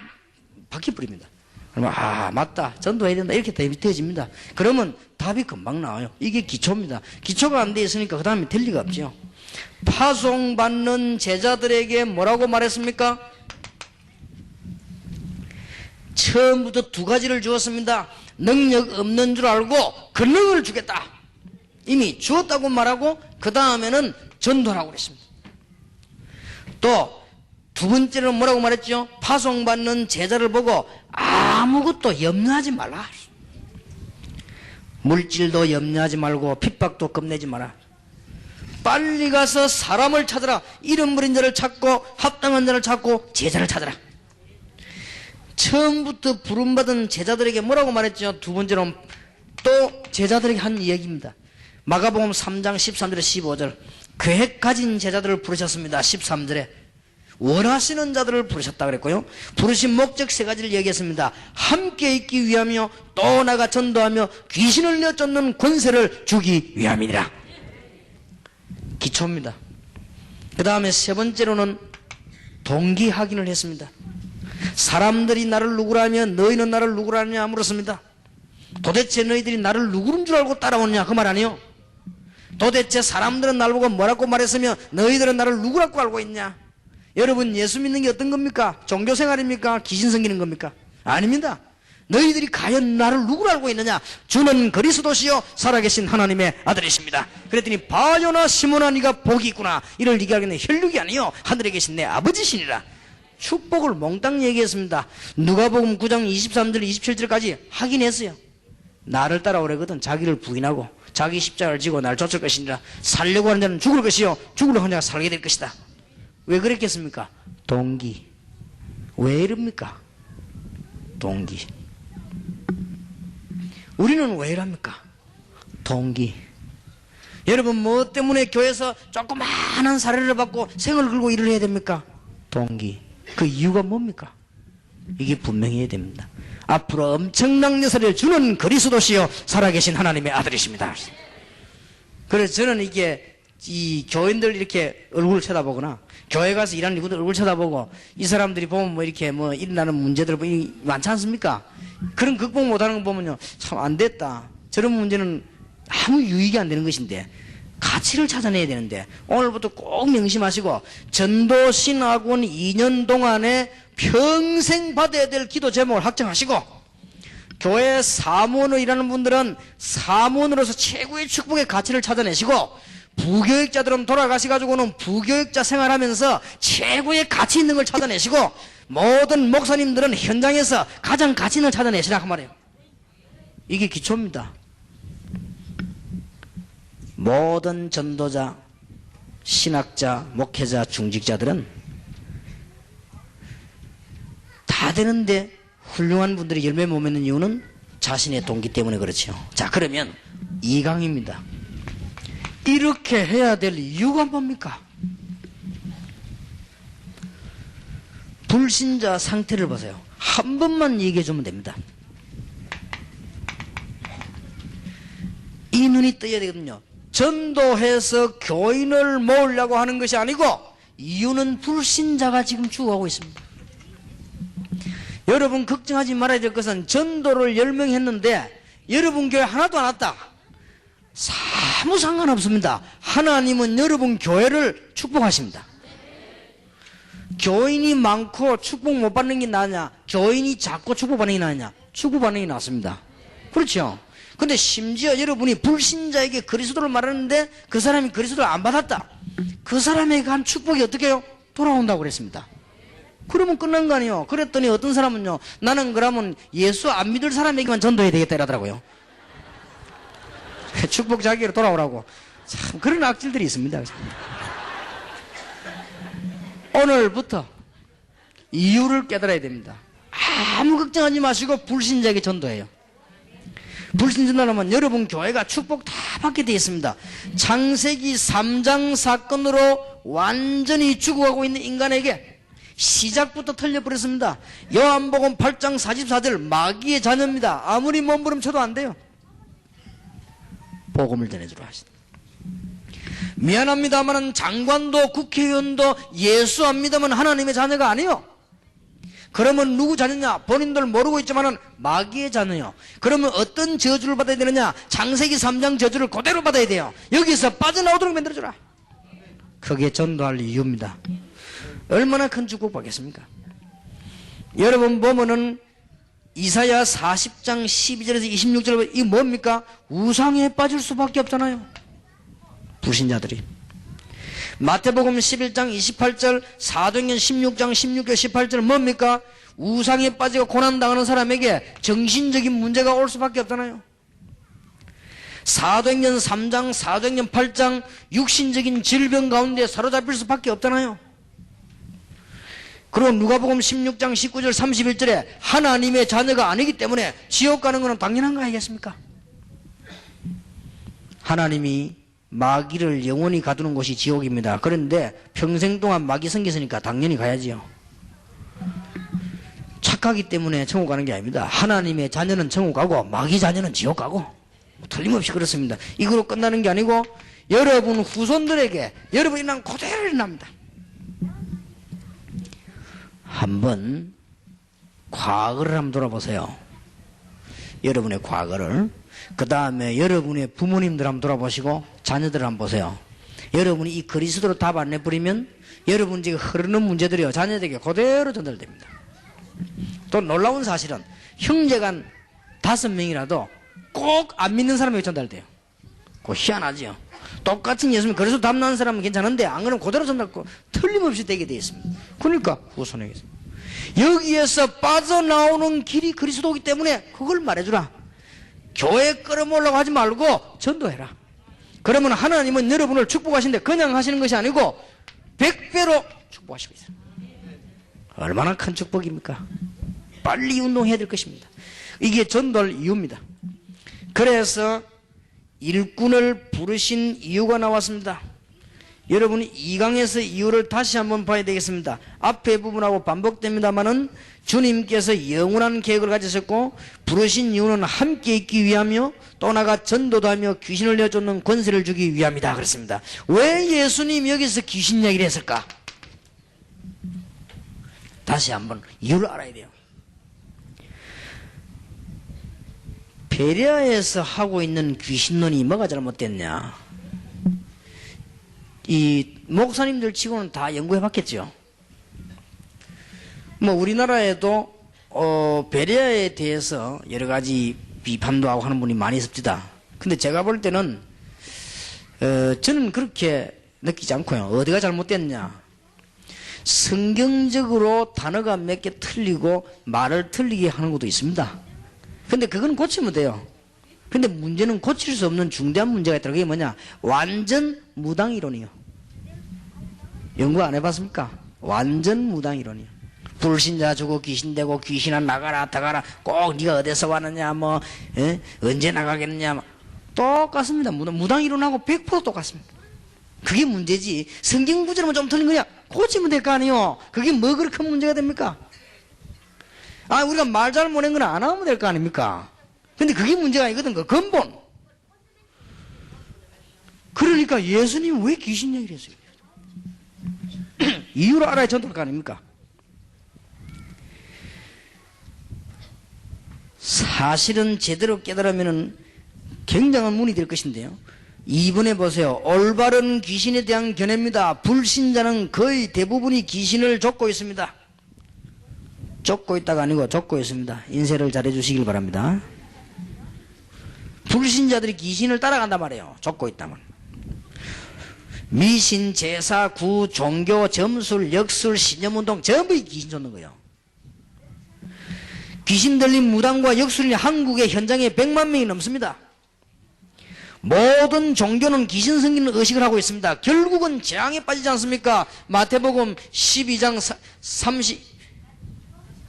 바퀴버립니다. 그러면 맞다, 전도해야 된다, 이렇게 되어집니다. 그러면 답이 금방 나와요. 이게 기초입니다. 기초가 안 돼 있으니까 그 다음에 될 리가 없죠. 파송받는 제자들에게 뭐라고 말했습니까? 처음부터 두 가지를 주었습니다. 능력 없는 줄 알고 권능을 주겠다. 이미 주었다고 말하고 그 다음에는 전도라고 그랬습니다. 또 두 번째는 뭐라고 말했죠? 파송받는 제자를 보고 아무것도 염려하지 말라. 물질도 염려하지 말고 핍박도 겁내지 마라. 빨리 가서 사람을 찾아라. 이름 부린 자를 찾고 합당한 자를 찾고 제자를 찾아라. 처음부터 부름받은 제자들에게 뭐라고 말했죠? 두 번째로는 또 제자들에게 한 이야기입니다. 마가복음 3장 13절에 15절, 계획 가진 제자들을 부르셨습니다. 13절에 원하시는 자들을 부르셨다 그랬고요, 부르신 목적 세 가지를 얘기했습니다. 함께 있기 위하며 또 나가 전도하며 귀신을 내쫓는 권세를 주기 위함이니라. 기초입니다. 그 다음에 세 번째로는 동기 확인을 했습니다. 사람들이 나를 누구라며 너희는 나를 누구라냐 물었습니다. 도대체 너희들이 나를 누구인 줄 알고 따라오느냐 그 말 아니에요. 도대체 사람들은 나를 보고 뭐라고 말했으며 너희들은 나를 누구라고 알고 있냐? 여러분, 예수 믿는 게 어떤 겁니까? 종교생활입니까? 귀신 섬기는 겁니까? 아닙니다. 너희들이 과연 나를 누구로 알고 있느냐? 주는 그리스도시요 살아계신 하나님의 아들이십니다. 그랬더니 바요나 시몬아 네가 복이 있구나. 이를 네가 알겠네. 혈육이 아니요 하늘에 계신 내 아버지시니라. 축복을 몽땅 얘기했습니다. 누가복음 9장 23절 27절까지 확인했어요. 나를 따라오래거든 자기를 부인하고 자기 십자가를 지고 나를 쫓을 것이니라. 살려고 하는 자는 죽을 것이요 죽으려고 하는 자가 살게 될 것이다. 왜 그랬겠습니까? 동기. 왜 이럽니까? 동기. 우리는 왜 이럽니까? 동기. 여러분, 뭐 때문에 교회에서 조그마한 사례를 받고 생을 걸고 일을 해야 됩니까? 동기. 그 이유가 뭡니까? 이게 분명히 해야 됩니다. 앞으로 엄청난 역사를 주는 그리스도시요 살아계신 하나님의 아들이십니다. 그래서 저는 이게 이 교인들 이렇게 얼굴을 쳐다보거나 교회 가서 일하는 이분들 얼굴 쳐다보고 이 사람들이 보면 뭐 이렇게 뭐 일어나는 문제들 많지 않습니까? 그런 극복 못하는 거 보면요 참 안 됐다. 저런 문제는 아무 유익이 안 되는 것인데 가치를 찾아내야 되는데 오늘부터 꼭 명심하시고 전도신학원 2년 동안에 평생 받아야 될 기도 제목을 확정하시고 교회 사무원으로 일하는 분들은 사무원으로서 최고의 축복의 가치를 찾아내시고 부교육자들은 돌아가셔가지고는 부교육자 생활하면서 최고의 가치 있는 걸 찾아내시고 모든 목사님들은 현장에서 가장 가치 있는 걸 찾아내시라 그 말이에요. 이게 기초입니다. 모든 전도자, 신학자, 목회자, 중직자들은 다 되는데 훌륭한 분들이 열매 못 맺는 이유는 자신의 동기 때문에 그렇죠. 자, 그러면 2강입니다. 이렇게 해야 될 이유가 뭡니까? 불신자 상태를 보세요. 한 번만 얘기해 주면 됩니다. 이 눈이 떠야 되거든요. 전도해서 교인을 모으려고 하는 것이 아니고 이유는 불신자가 지금 죽어가고 있습니다. 여러분 걱정하지 말아야 될 것은 전도를 10명 했는데 여러분 교회 하나도 안 왔다. 아무 상관없습니다. 하나님은 여러분 교회를 축복하십니다. 교인이 많고 축복 못 받는 게 나으냐? 교인이 작고 축복받는 게 나으냐? 축복받는 게 낫습니다. 그렇죠? 근데 심지어 여러분이 불신자에게 그리스도를 말하는데 그 사람이 그리스도를 안 받았다. 그 사람에게 한 축복이 어떻게 해요? 돌아온다고 그랬습니다. 그러면 끝난 거 아니에요. 그랬더니 어떤 사람은요, 나는 그러면 예수 안 믿을 사람에게만 전도해야 되겠다 이러더라고요. 축복 자기로 돌아오라고. 참 그런 악질들이 있습니다. 오늘부터 이유를 깨달아야 됩니다. 아무 걱정하지 마시고 불신자에게 전도해요. 불신전도하면 여러분 교회가 축복 다 받게 되어 있습니다. 창세기 3장 사건으로 완전히 죽어가고 있는 인간에게 시작부터 틀려버렸습니다. 요한복음 8장 44절 마귀의 자녀입니다. 아무리 몸부림쳐도 안 돼요. 복음을 전해주라 하시다. 미안합니다만 장관도 국회의원도 예수합니다만 하나님의 자녀가 아니에요. 그러면 누구 자녀냐? 본인들 모르고 있지만 마귀의 자녀요. 그러면 어떤 저주를 받아야 되느냐? 창세기 3장 저주를 그대로 받아야 돼요. 여기서 빠져나오도록 만들어주라. 그게 전도할 이유입니다. 얼마나 큰 축복 받겠습니까? 여러분 보면은 이사야 40장 12절에서 26절 이 뭡니까? 우상에 빠질 수밖에 없잖아요. 불신자들이. 마태복음 11장 28절, 사도행전 16장 16절 18절 뭡니까? 우상에 빠지고 고난당하는 사람에게 정신적인 문제가 올 수밖에 없잖아요. 사도행전 3장, 사도행전 8장 육신적인 질병 가운데 사로잡힐 수밖에 없잖아요. 그리고 누가복음 16장 19절 31절에 하나님의 자녀가 아니기 때문에 지옥 가는 것은 당연한 거 아니겠습니까? 하나님이 마귀를 영원히 가두는 곳이 지옥입니다. 그런데 평생 동안 마귀 생겼으니까 당연히 가야지요. 착하기 때문에 천국 가는 게 아닙니다. 하나님의 자녀는 천국 가고 마귀 자녀는 지옥 가고 틀림없이 그렇습니다. 이거로 끝나는 게 아니고 여러분 후손들에게 여러분이 난 그대로 일어납니다. 한번 과거를 한번 돌아보세요. 여러분의 과거를. 그 다음에 여러분의 부모님들 한번 돌아보시고 자녀들 한번 보세요. 여러분이 이 그리스도로 답 안 내버리면 여러분 지금 흐르는 문제들이요 자녀들에게 그대로 전달됩니다. 또 놀라운 사실은 형제간 5명이라도 꼭 안 믿는 사람에게 전달돼요. 그거 희한하지요. 똑같은 예수님 그래서 답 나는 사람은 괜찮은데 안 그러면 그대로 전달고 틀림없이 되게 되어 있습니다. 그러니까 후손에게 여기에서 빠져나오는 길이 그리스도이기 때문에 그걸 말해주라. 교회 끌어모으려고 하지 말고 전도해라. 그러면 하나님은 여러분을 축복하시는데 그냥 하시는 것이 아니고 100배로 축복하시고 있어요. 얼마나 큰 축복입니까? 빨리 운동해야 될 것입니다. 이게 전도할 이유입니다. 그래서 일꾼을 부르신 이유가 나왔습니다. 여러분이 2강에서 이유를 다시 한번 봐야 되겠습니다. 앞에 부분하고 반복됩니다만은 주님께서 영원한 계획을 가지셨고 부르신 이유는 함께 있기 위하며 또 나가 전도도 하며 귀신을 내쫓는 권세를 주기 위함이다 그랬습니다. 왜 예수님이 여기서 귀신 이야기를 했을까? 다시 한번 이유를 알아야 돼요. 베레아에서 하고 있는 귀신론이 뭐가 잘못됐냐? 이 목사님들 치고는 다 연구해 봤겠죠. 뭐 우리나라에도 베레아에 대해서 여러 가지 비판도 하고 하는 분이 많이 있습니다. 근데 제가 볼 때는 저는 그렇게 느끼지 않고요. 어디가 잘못됐냐? 성경적으로 단어가 몇 개 틀리고 말을 틀리게 하는 것도 있습니다. 근데 그건 고치면 돼요. 근데 문제는 고칠 수 없는 중대한 문제가 있더라고요. 그게 뭐냐? 완전 무당이론이요. 연구 안 해봤습니까? 완전 무당이론이요. 불신자 주고 귀신 되고 귀신아 나가라 나가라 꼭 네가 어디서 왔느냐 뭐 언제 나가겠느냐 똑같습니다. 무당이론하고 100% 똑같습니다. 그게 문제지. 성경 구절만 좀 틀린 거냐? 고치면 될 거 아니에요. 그게 뭐 그렇게 큰 문제가 됩니까? 아, 우리가 말 잘못한 건 안 하면 될 거 아닙니까? 근데 그게 문제가 아니거든, 그 근본. 그러니까 예수님 왜 귀신 얘기를 했어요? 이유를 알아야 전도할 거 아닙니까? 사실은 제대로 깨달으면 굉장한 문이 될 것인데요. 2번에 보세요. 올바른 귀신에 대한 견해입니다. 불신자는 거의 대부분이 귀신을 쫓고 있습니다. 쫓고 있다가 아니고 쫓고 있습니다. 인쇄를 잘해 주시길 바랍니다. 불신자들이 귀신을 따라간단 말이에요. 쫓고 있다면. 미신, 제사, 구, 종교, 점술, 역술, 신념운동 전부 귀신 쫓는 거예요. 귀신 들린 무당과 역술인이 한국의 현장에 100만 명이 넘습니다. 모든 종교는 귀신 섬기는 의식을 하고 있습니다. 결국은 재앙에 빠지지 않습니까? 마태복음 12장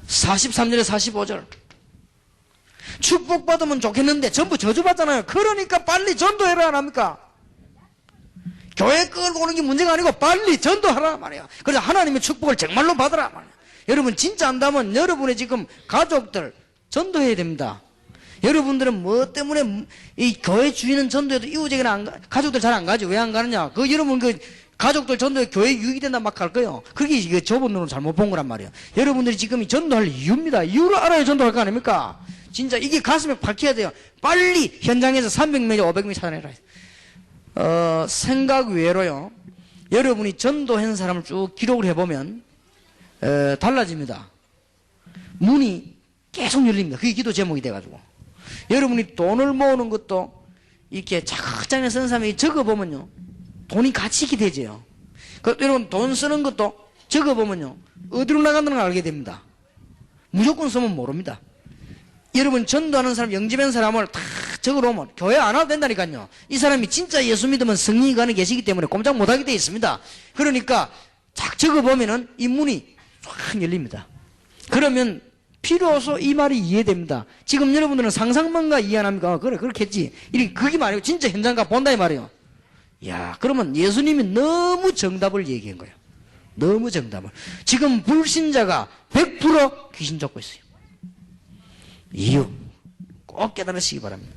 43절에 45절. 축복받으면 좋겠는데 전부 저주받잖아요. 그러니까 빨리 전도해라 안 합니까? 교회 끌고 오는 게 문제가 아니고 빨리 전도하라 말이야. 그래서 하나님의 축복을 정말로 받으라 말이야. 여러분 진짜 안다면 여러분의 지금 가족들 전도해야 됩니다. 여러분들은 뭐 때문에 이 교회 주인은 전도해도 이웃에게는 가족들 잘 안 가지. 왜 안 가느냐? 여러분 가족들 전도에 교회 유익이 된다 막 할 거예요. 그게 이게 좁은 눈으로 잘못 본 거란 말이에요. 여러분들이 지금 이 전도할 이유입니다. 이유를 알아야 전도할 거 아닙니까? 진짜 이게 가슴에 박혀야 돼요. 빨리 현장에서 300명, 500명 찾아내라. 생각 외로요. 여러분이 전도한 사람을 쭉 기록을 해보면 달라집니다. 문이 계속 열립니다. 그게 기도 제목이 돼가지고. 여러분이 돈을 모으는 것도 이렇게 작작에 쓰는 사람이 적어보면요. 돈이 같이 있게 되죠. 여러분 돈 쓰는 것도 적어보면요. 어디로 나간다는 걸 알게 됩니다. 무조건 쓰면 모릅니다. 여러분 전도하는 사람, 영접한 사람을 다 적어놓으면 교회 안 와도 된다니까요. 이 사람이 진짜 예수 믿으면 성령이 가는 계시기 때문에 꼼짝 못하게 되어 있습니다. 그러니까 딱 적어보면은 이 문이 확 열립니다. 그러면 비로소 이 말이 이해됩니다. 지금 여러분들은 상상만가 이해 안 합니까? 그래 그렇겠지. 이렇게 그게 말이고 진짜 현장 가 본다 이 말이에요. 야, 그러면 예수님이 너무 정답을 얘기한 거예요. 너무 정답을. 지금 불신자가 100% 귀신 쫓고 있어요. 이유 꼭 깨달으시기 바랍니다.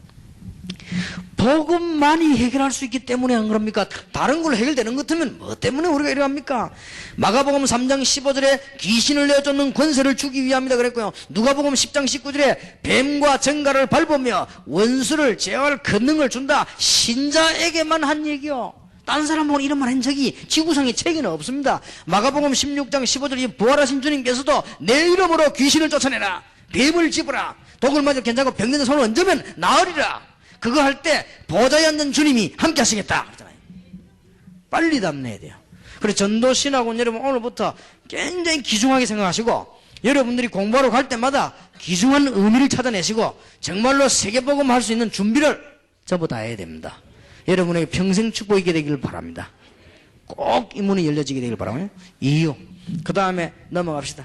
복음만이 해결할 수 있기 때문에 안 그럽니까? 다른 걸로 해결되는 것 같으면 뭐 때문에 우리가 이러합니까? 마가복음 3장 15절에 귀신을 내쫓는 권세를 주기 위함이다 그랬고요. 누가복음 10장 19절에 뱀과 정갈을 밟으며 원수를 제어할 권능을 준다. 신자에게만 한 얘기요. 딴 사람하고는 이런 말 한 적이 지구상에 책에는 없습니다. 마가복음 16장 15절에 부활하신 주님께서도 내 이름으로 귀신을 쫓아내라. 뱀을 집으라. 독을 맞아 괜찮고 병든 손을 얹으면 나으리라. 그거 할 때 보좌에 앉은 주님이 함께 하시겠다 그러잖아요. 빨리 답내야 돼요. 그래서 전도신학원 여러분 오늘부터 굉장히 귀중하게 생각하시고 여러분들이 공부하러 갈 때마다 귀중한 의미를 찾아내시고 정말로 세계복음 할 수 있는 준비를 전부 다 해야 됩니다. 여러분에게 평생 축복이 있게 되기를 바랍니다. 꼭 이 문이 열려지게 되기를 바라고요. 이유. 그 다음에 넘어갑시다.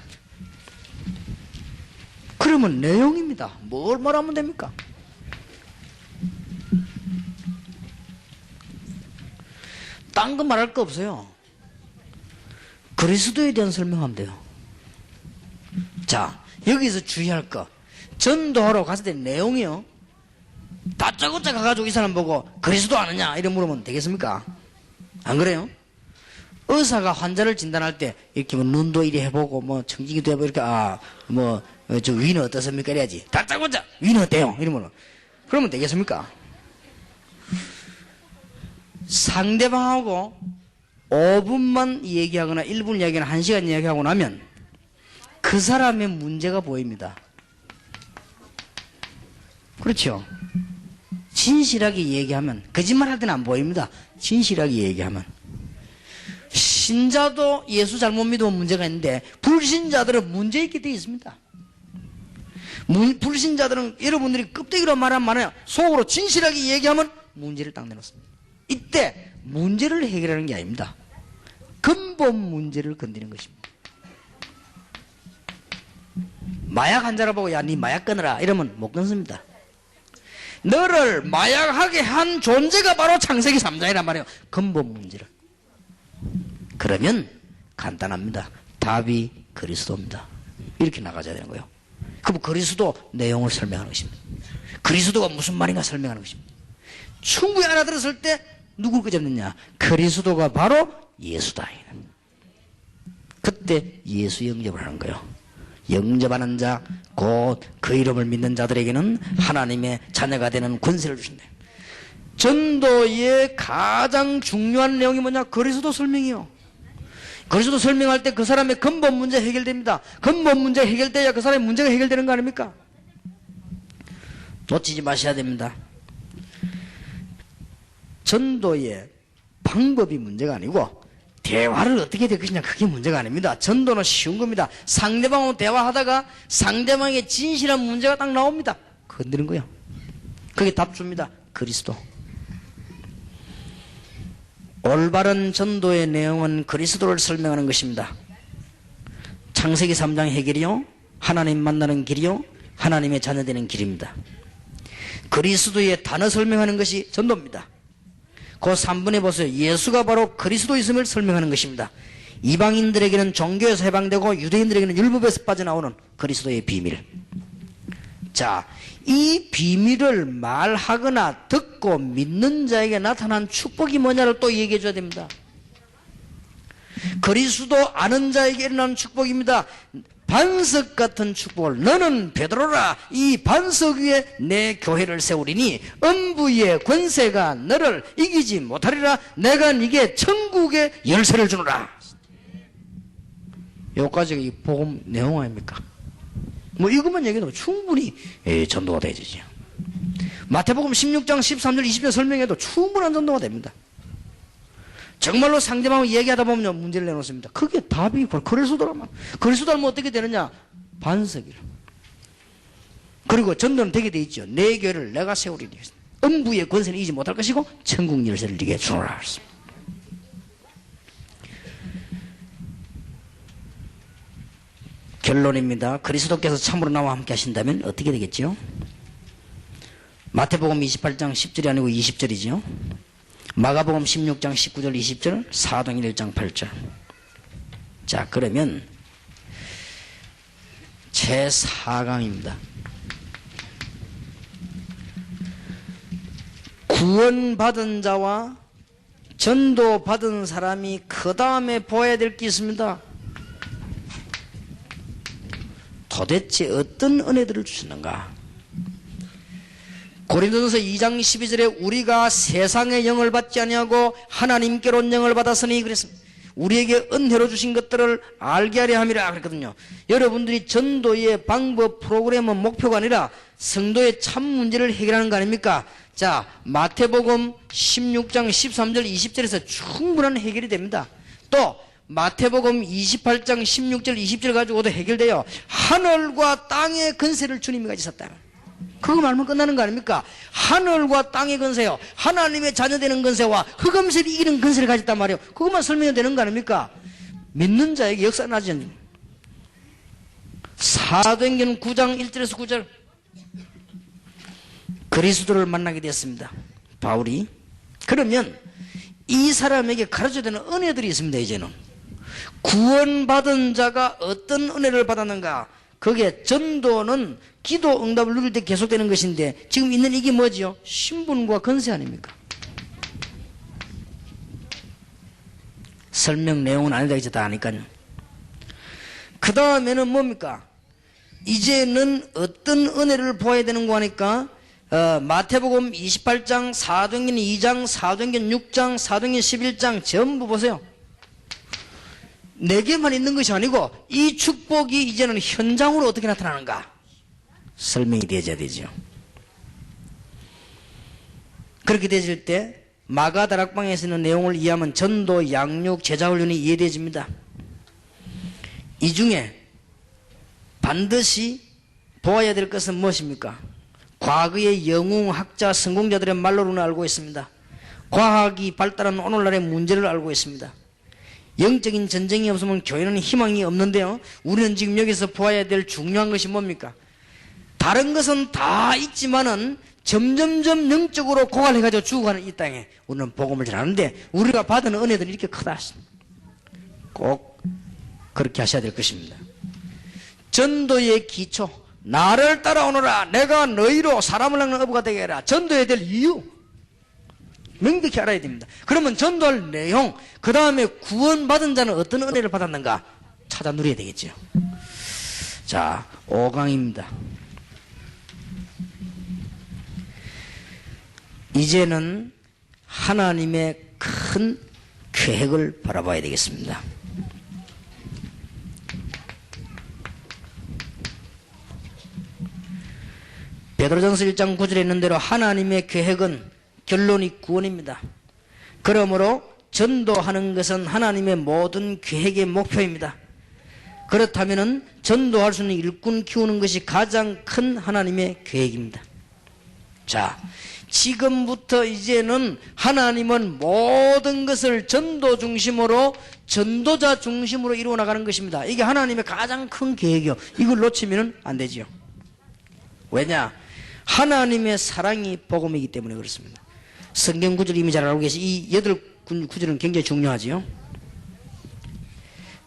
그러면 내용입니다. 뭘 말하면 됩니까? 딴 거 말할 거 없어요. 그리스도에 대한 설명하면 돼요. 자, 여기서 주의할 거. 전도하러 갔을 때 내용이요. 다짜고짜 가가지고 이 사람 보고 그리스도 아느냐 이래 물으면 되겠습니까? 안 그래요? 의사가 환자를 진단할 때 이렇게 뭐 눈도 이래 해보고 뭐 청진기도 해보고 이렇게 저 위는 어떻습니까? 이래야지. 다짜고짜 위는 어때요? 이러면 그러면 되겠습니까? 상대방하고 5분만 얘기하거나 1분 얘기하거나 1시간 얘기하고 나면 그 사람의 문제가 보입니다. 그렇죠? 진실하게 얘기하면 거짓말할 때는 안 보입니다. 진실하게 얘기하면 신자도 예수 잘못 믿으면 문제가 있는데 불신자들은 문제 있게 되어 있습니다. 불신자들은 여러분들이 껍데기로 말하면 많아요. 속으로 진실하게 얘기하면 문제를 딱 내놓습니다. 이때 문제를 해결하는 게 아닙니다. 근본 문제를 건드리는 것입니다. 마약 환자를 보고 야 니 마약 끊어라 이러면 못 끊습니다. 너를 마약하게 한 존재가 바로 창세기 3장이란 말이에요. 근본 문제를. 그러면 간단합니다. 답이 그리스도입니다. 이렇게 나가줘야 되는 거예요. 그럼 그리스도 내용을 설명하는 것입니다. 그리스도가 무슨 말인가 설명하는 것입니다. 충분히 알아들었을 때 누굴 끄잡느냐? 그리스도가 바로 예수다. 그때 예수 영접을 하는 거예요. 영접하는 자, 곧 그 이름을 믿는 자들에게는 하나님의 자녀가 되는 권세를 주신다. 전도의 가장 중요한 내용이 뭐냐? 그리스도 설명이요. 그리스도 설명할 때 그 사람의 근본 문제 해결됩니다. 근본 문제 해결돼야 그 사람의 문제가 해결되는 거 아닙니까? 놓치지 마셔야 됩니다. 전도의 방법이 문제가 아니고 대화를 어떻게 될 것이냐 그게 문제가 아닙니다. 전도는 쉬운 겁니다. 상대방하고 대화하다가 상대방의 진실한 문제가 딱 나옵니다. 건드는 거예요. 그게 답 줍니다. 그리스도. 올바른 전도의 내용은 그리스도를 설명하는 것입니다. 창세기 3장 해결이요, 하나님 만나는 길이요, 하나님의 자녀되는 길입니다. 그리스도의 단어 설명하는 것이 전도입니다. 그 3번에 보세요. 예수가 바로 그리스도이심을 설명하는 것입니다. 이방인들에게는 종교에서 해방되고 유대인들에게는 율법에서 빠져나오는 그리스도의 비밀. 자, 이 비밀을 말하거나 듣고 믿는 자에게 나타난 축복이 뭐냐를 또 얘기해 줘야 됩니다. 그리스도 아는 자에게 일어나는 축복입니다. 반석 같은 축복을, 너는 베드로라, 이 반석 위에 내 교회를 세우리니 음부의 권세가 너를 이기지 못하리라. 내가 네게 천국의 열쇠를 주노라. 여기까지가 이 복음 내용 아닙니까? 뭐 이것만 얘기해도 충분히 전도가 되죠. 마태복음 16장 13절 20절 설명해도 충분한 전도가 됩니다. 정말로 상대방을 얘기하다 보면 문제를 내놓습니다. 그게 답이 그리스도라면, 그리스도 닮으면 어떻게 되느냐? 반석이라. 그리고 전도는 되게 돼 있죠. 내 교회를 내가 세우리니 음부의 권세는 이기지 못할 것이고 천국 열쇠를 네게 주노라. 결론입니다. 그리스도께서 참으로 나와 함께 하신다면 어떻게 되겠죠? 마태복음 28장 10절이 아니고 20절이죠. 마가복음 16장 19절 20절, 사도행전 1장 8절. 자, 그러면 제4강입니다. 구원받은 자와 전도받은 사람이 그 다음에 보아야 될 게 있습니다. 도대체 어떤 은혜들을 주시는가? 고린도전서 2장 12절에 우리가 세상의 영을 받지 아니하고 하나님께로 영을 받았으니 그랬습니다. 우리에게 은혜로 주신 것들을 알게 하려 함이라 그랬거든요. 여러분들이 전도의 방법, 프로그램은 목표가 아니라 성도의 참 문제를 해결하는 거 아닙니까? 자, 마태복음 16장 13절 20절에서 충분한 해결이 됩니다. 또 마태복음 28장 16절 20절 가지고도 해결돼요. 하늘과 땅의 권세를 주님이 가지셨다. 그거 말면 끝나는 거 아닙니까? 하늘과 땅의 권세요, 하나님의 자녀되는 권세와 흑암세를 이기는 권세를 가졌단 말이에요. 그것만 설명이 되는 거 아닙니까? 믿는 자에게 역사 나지. 사도행전 9장 1절에서 9절, 그리스도를 만나게 되었습니다, 바울이. 그러면 이 사람에게 가르쳐야 되는 은혜들이 있습니다. 이제는 구원받은 자가 어떤 은혜를 받았는가? 그게 전도는 기도 응답을 누릴 때 계속되는 것인데, 지금 있는 이게 뭐지요? 신분과 권세 아닙니까? 설명 내용은 아니다 이제 다 아니까요. 그 다음에는 뭡니까? 이제는 어떤 은혜를 보아야 되는 거 하니까 마태복음 28장, 사도행전 2장, 사도행전 6장, 사도행전 11장 전부 보세요. 4개만 있는 것이 아니고 이 축복이 이제는 현장으로 어떻게 나타나는가 설명이 되어야 되죠. 그렇게 되질 때 마가 다락방에서 있는 내용을 이해하면 전도, 양육, 제자훈련이 이해되어집니다. 이 중에 반드시 보아야 될 것은 무엇입니까? 과거의 영웅학자, 성공자들의 말로는 알고 있습니다. 과학이 발달한 오늘날의 문제를 알고 있습니다. 영적인 전쟁이 없으면 교회는 희망이 없는데요, 우리는 지금 여기서 보아야 될 중요한 것이 뭡니까? 다른 것은 다 있지만은 점점점 영적으로 고갈해가지고 죽어가는 이 땅에 우리는 복음을 전하는데 우리가 받은 은혜들이 이렇게 크다. 꼭 그렇게 하셔야 될 것입니다. 전도의 기초, 나를 따라오너라, 내가 너희로 사람을 낳는 어부가 되게 해라. 전도해야 될 이유 명백히 알아야 됩니다. 그러면 전도할 내용, 그 다음에 구원받은 자는 어떤 은혜를 받았는가 찾아 누려야 되겠죠. 자, 5강입니다. 이제는 하나님의 큰 계획을 바라봐야 되겠습니다. 베드로전서 1장 9절에 있는 대로 하나님의 계획은 결론이 구원입니다. 그러므로 전도하는 것은 하나님의 모든 계획의 목표입니다. 그렇다면 전도할 수 있는 일꾼 키우는 것이 가장 큰 하나님의 계획입니다. 자, 지금부터 이제는 하나님은 모든 것을 전도 중심으로, 전도자 중심으로 이루어 나가는 것입니다. 이게 하나님의 가장 큰 계획이요. 이걸 놓치면 안 되지요. 왜냐? 하나님의 사랑이 복음이기 때문에 그렇습니다. 성경 구절 이미 잘 알고 계시, 이 8구절은 굉장히 중요하지요.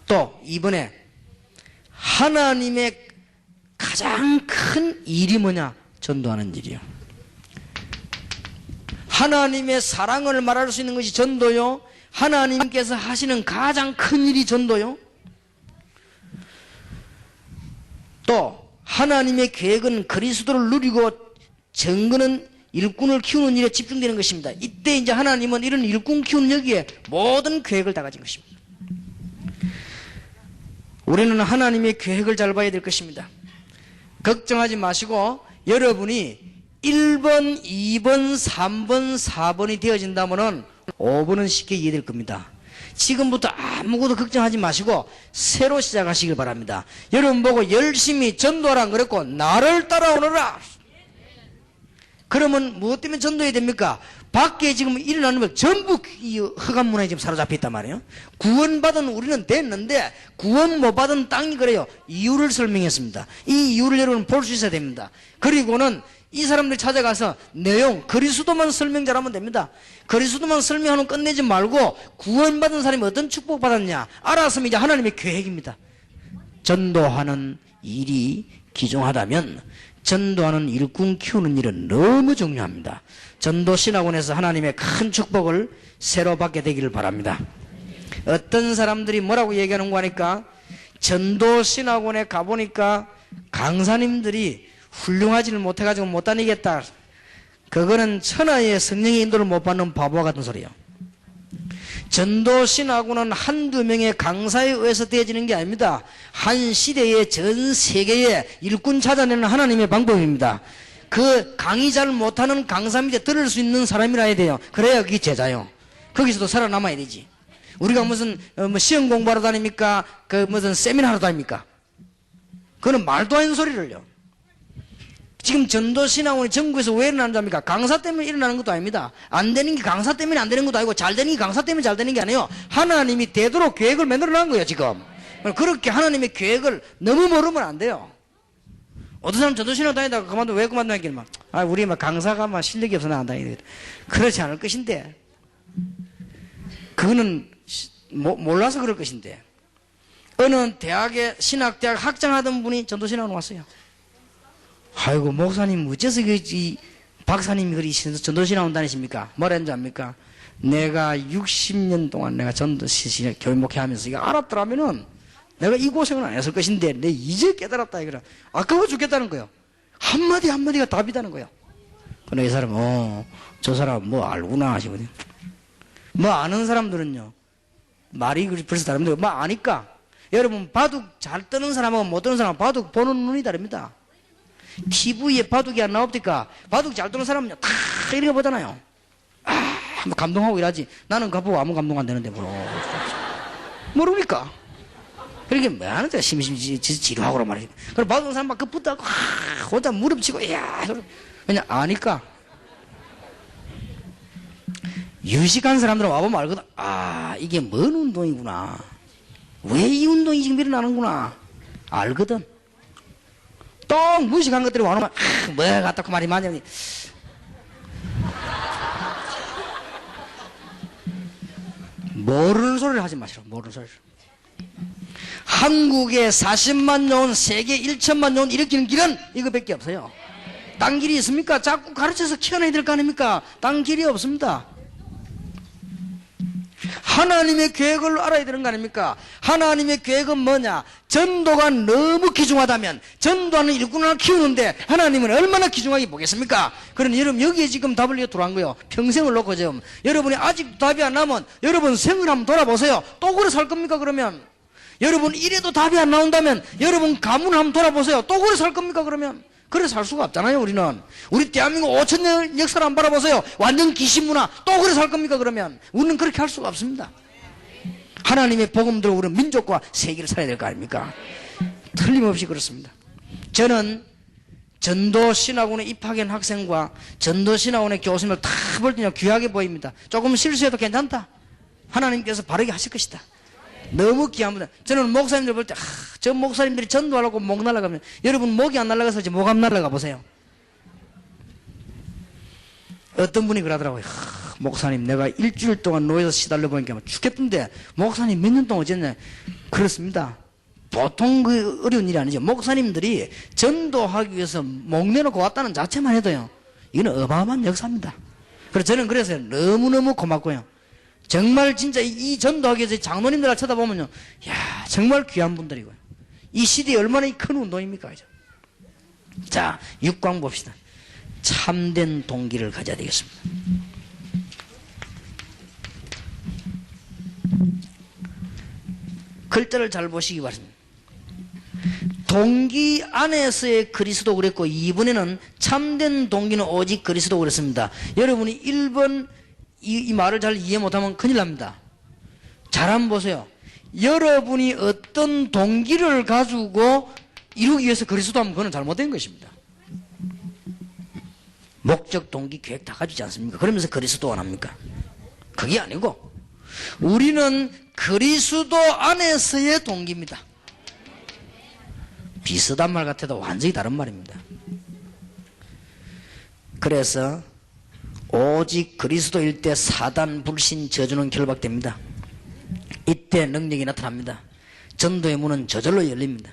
또 이번에 하나님의 가장 큰 일이 뭐냐? 전도하는 일이요. 하나님의 사랑을 말할 수 있는 것이 전도요. 하나님께서 하시는 가장 큰 일이 전도요. 또 하나님의 계획은 그리스도를 누리고 정거는 일꾼을 키우는 일에 집중되는 것입니다. 이때 이제 하나님은 이런 일꾼 키우는 여기에 모든 계획을 다 가진 것입니다. 우리는 하나님의 계획을 잘 봐야 될 것입니다. 걱정하지 마시고 여러분이 1번, 2번, 3번, 4번이 되어진다면 5번은 쉽게 이해될 겁니다. 지금부터 아무것도 걱정하지 마시고 새로 시작하시길 바랍니다. 여러분 보고 열심히 전도하라 그랬고 나를 따라오너라. 그러면 무엇 때문에 전도해야 됩니까? 밖에 지금 일어나는 것 전부 이 흑암 문화에 지금 사로잡혀 있단 말이에요. 구원받은 우리는 됐는데 구원 못 받은 땅이 그래요. 이유를 설명했습니다. 이 이유를 여러분 볼 수 있어야 됩니다. 그리고는 이 사람들이 찾아가서 내용, 그리스도만 설명 잘하면 됩니다. 그리스도만 설명하면 끝내지 말고 구원받은 사람이 어떤 축복받았냐 알았으면 이제 하나님의 계획입니다. 전도하는 일이 귀중하다면 전도하는 일꾼 키우는 일은 너무 중요합니다. 전도신학원에서 하나님의 큰 축복을 새로 받게 되기를 바랍니다. 어떤 사람들이 뭐라고 얘기하는 거 하니까 전도신학원에 가보니까 강사님들이 훌륭하지를 못해가지고 못 다니겠다. 그거는 천하의 성령의 인도를 못 받는 바보와 같은 소리예요. 전도신학원은 한두 명의 강사에 의해서 되어지는 게 아닙니다. 한 시대의 전 세계의 일꾼 찾아내는 하나님의 방법입니다. 그 강의 잘 못하는 강사 밑에 들을 수 있는 사람이라 해야 돼요. 그래야 그게 제자요. 거기서도 살아남아야 되지. 우리가 무슨 시험 공부하러 다닙니까? 그 무슨 세미나하러 다닙니까? 그거는 말도 안 되는 소리를요. 지금 전도신학원이 전국에서 왜 일어나는 겁니까? 강사 때문에 일어나는 것도 아닙니다. 안 되는 게 강사 때문에 안 되는 것도 아니고 잘 되는 게 강사 때문에 잘 되는 게 아니에요. 하나님이 되도록 계획을 만들어 놓은 거예요 지금. 그렇게 하나님의 계획을 너무 모르면 안 돼요. 어떤 사람 전도신학원 다니다가 왜 그만두냐기는 우리 강사가 실력이 없어서 안 다니겠다. 그렇지 않을 것인데 그거는 몰라서 그럴 것인데 어느 대학에 신학대학 학장하던 분이 전도신학원 왔어요. 아이고 목사님 어째서 이 박사님이 그리 전도신학원 다니십니까? 뭐라 했는지 압니까? 내가 60년 동안 내가 전도신 교육목회 하면서 이거 알았더라면은 내가 이 고생은 안 했을 것인데 내 이제 깨달았다 이거라. 아까워 죽겠다는 거예요. 한마디 한마디가 답이다는 거예요. 그런데 이 사람은 저 사람 뭐 알구나 하시거든요. 뭐 아는 사람들은요 말이 벌써 다릅니다. 뭐 아니까 여러분 바둑 잘 뜨는 사람하고 못 뜨는 사람하고 바둑 보는 눈이 다릅니다. TV에 바둑이 안 나옵니까? 바둑 잘 뜨는 사람은요 다 이렇게 보잖아요. 뭐 감동하고 이러지. 나는 그거 아무 감동 안 되는데 모르니까 그렇게 뭐 하는데 심심지 지루하고 말이지. 그럼 바둑 사람 막 급붙다고 혼자 무릎 치고 이야 그냥 아니까. 유식한 사람들은 와보면 알거든. 이게 뭔 운동이구나. 왜 이 운동이 지금 일어나는구나 알거든. 또 무식한 것들이 와놓으면 뭐야 갖다 그 말이 맞냐니. 모르는 소리를 하지 마시라. 모르는 소리를. 한국에 40만 년, 세계 1천만 년 일으키는 길은 이거밖에 없어요. 딴 길이 있습니까? 자꾸 가르쳐서 키워내야 될 거 아닙니까? 딴 길이 없습니다. 하나님의 계획을 알아야 되는 거 아닙니까? 하나님의 계획은 뭐냐? 전도가 너무 귀중하다면 전도하는 일꾼을 키우는데 하나님은 얼마나 귀중하게 보겠습니까? 그러니 여러분 여기에 지금 답을 들어간 거예요. 평생을 놓고 지금 여러분이 아직 답이 안 나면 여러분 생을 한번 돌아보세요. 또 그래 살 겁니까? 그러면 여러분 이래도 답이 안 나온다면 여러분 가문을 한번 돌아보세요. 또 그래 살 겁니까? 그러면 그래 살 수가 없잖아요. 우리는 우리 대한민국 5,000년 역사를 한번 바라보세요. 완전 귀신문화. 또 그래 살 겁니까? 그러면 우리는 그렇게 할 수가 없습니다. 하나님의 복음대로 우리는 민족과 세계를 살아야 될 거 아닙니까? 틀림없이 그렇습니다. 저는 전도신학원에 입학한 학생과 전도신학원의 교수님을 다 볼 때는 귀하게 보입니다. 조금 실수해도 괜찮다. 하나님께서 바르게 하실 것이다. 너무 귀한 분들. 저는 목사님들 볼 때, 저 목사님들이 전도하려고 목 날아가면, 여러분 목이 안 날아가서 이제 목 안 날아가 보세요. 어떤 분이 그러더라고요. 목사님, 내가 일주일 동안 누워서 시달려 보니까 죽겠던데, 목사님 몇 년 동안 어쨌냐? 그렇습니다. 보통 그 어려운 일이 아니죠. 목사님들이 전도하기 위해서 목 내놓고 왔다는 자체만 해도요, 이거는 어마어마한 역사입니다. 그래서 저는 그래서 너무너무 고맙고요. 정말 진짜 이 전도하기 위해서 장로님들을 쳐다보면요, 야, 정말 귀한 분들이고요. 이 시대에 얼마나 큰 운동입니까? 그죠? 자, 6강 봅시다. 참된 동기를 가져야 되겠습니다. 글자를 잘 보시기 바랍니다. 동기 안에서의 그리스도 그랬고, 2번에는 참된 동기는 오직 그리스도 그랬습니다. 여러분이 1번 이 말을 잘 이해 못하면 큰일 납니다. 잘 한번 보세요. 여러분이 어떤 동기를 가지고 이루기 위해서 그리스도 하면 그건 잘못된 것입니다. 목적, 동기, 계획 다 가지지 않습니까? 그러면서 그리스도 안 합니까? 그게 아니고 우리는 그리스도 안에서의 동기입니다. 비슷한 말 같아도 완전히 다른 말입니다. 그래서 오직 그리스도일 때 사단, 불신, 저주는 결박됩니다. 이때 능력이 나타납니다. 전도의 문은 저절로 열립니다.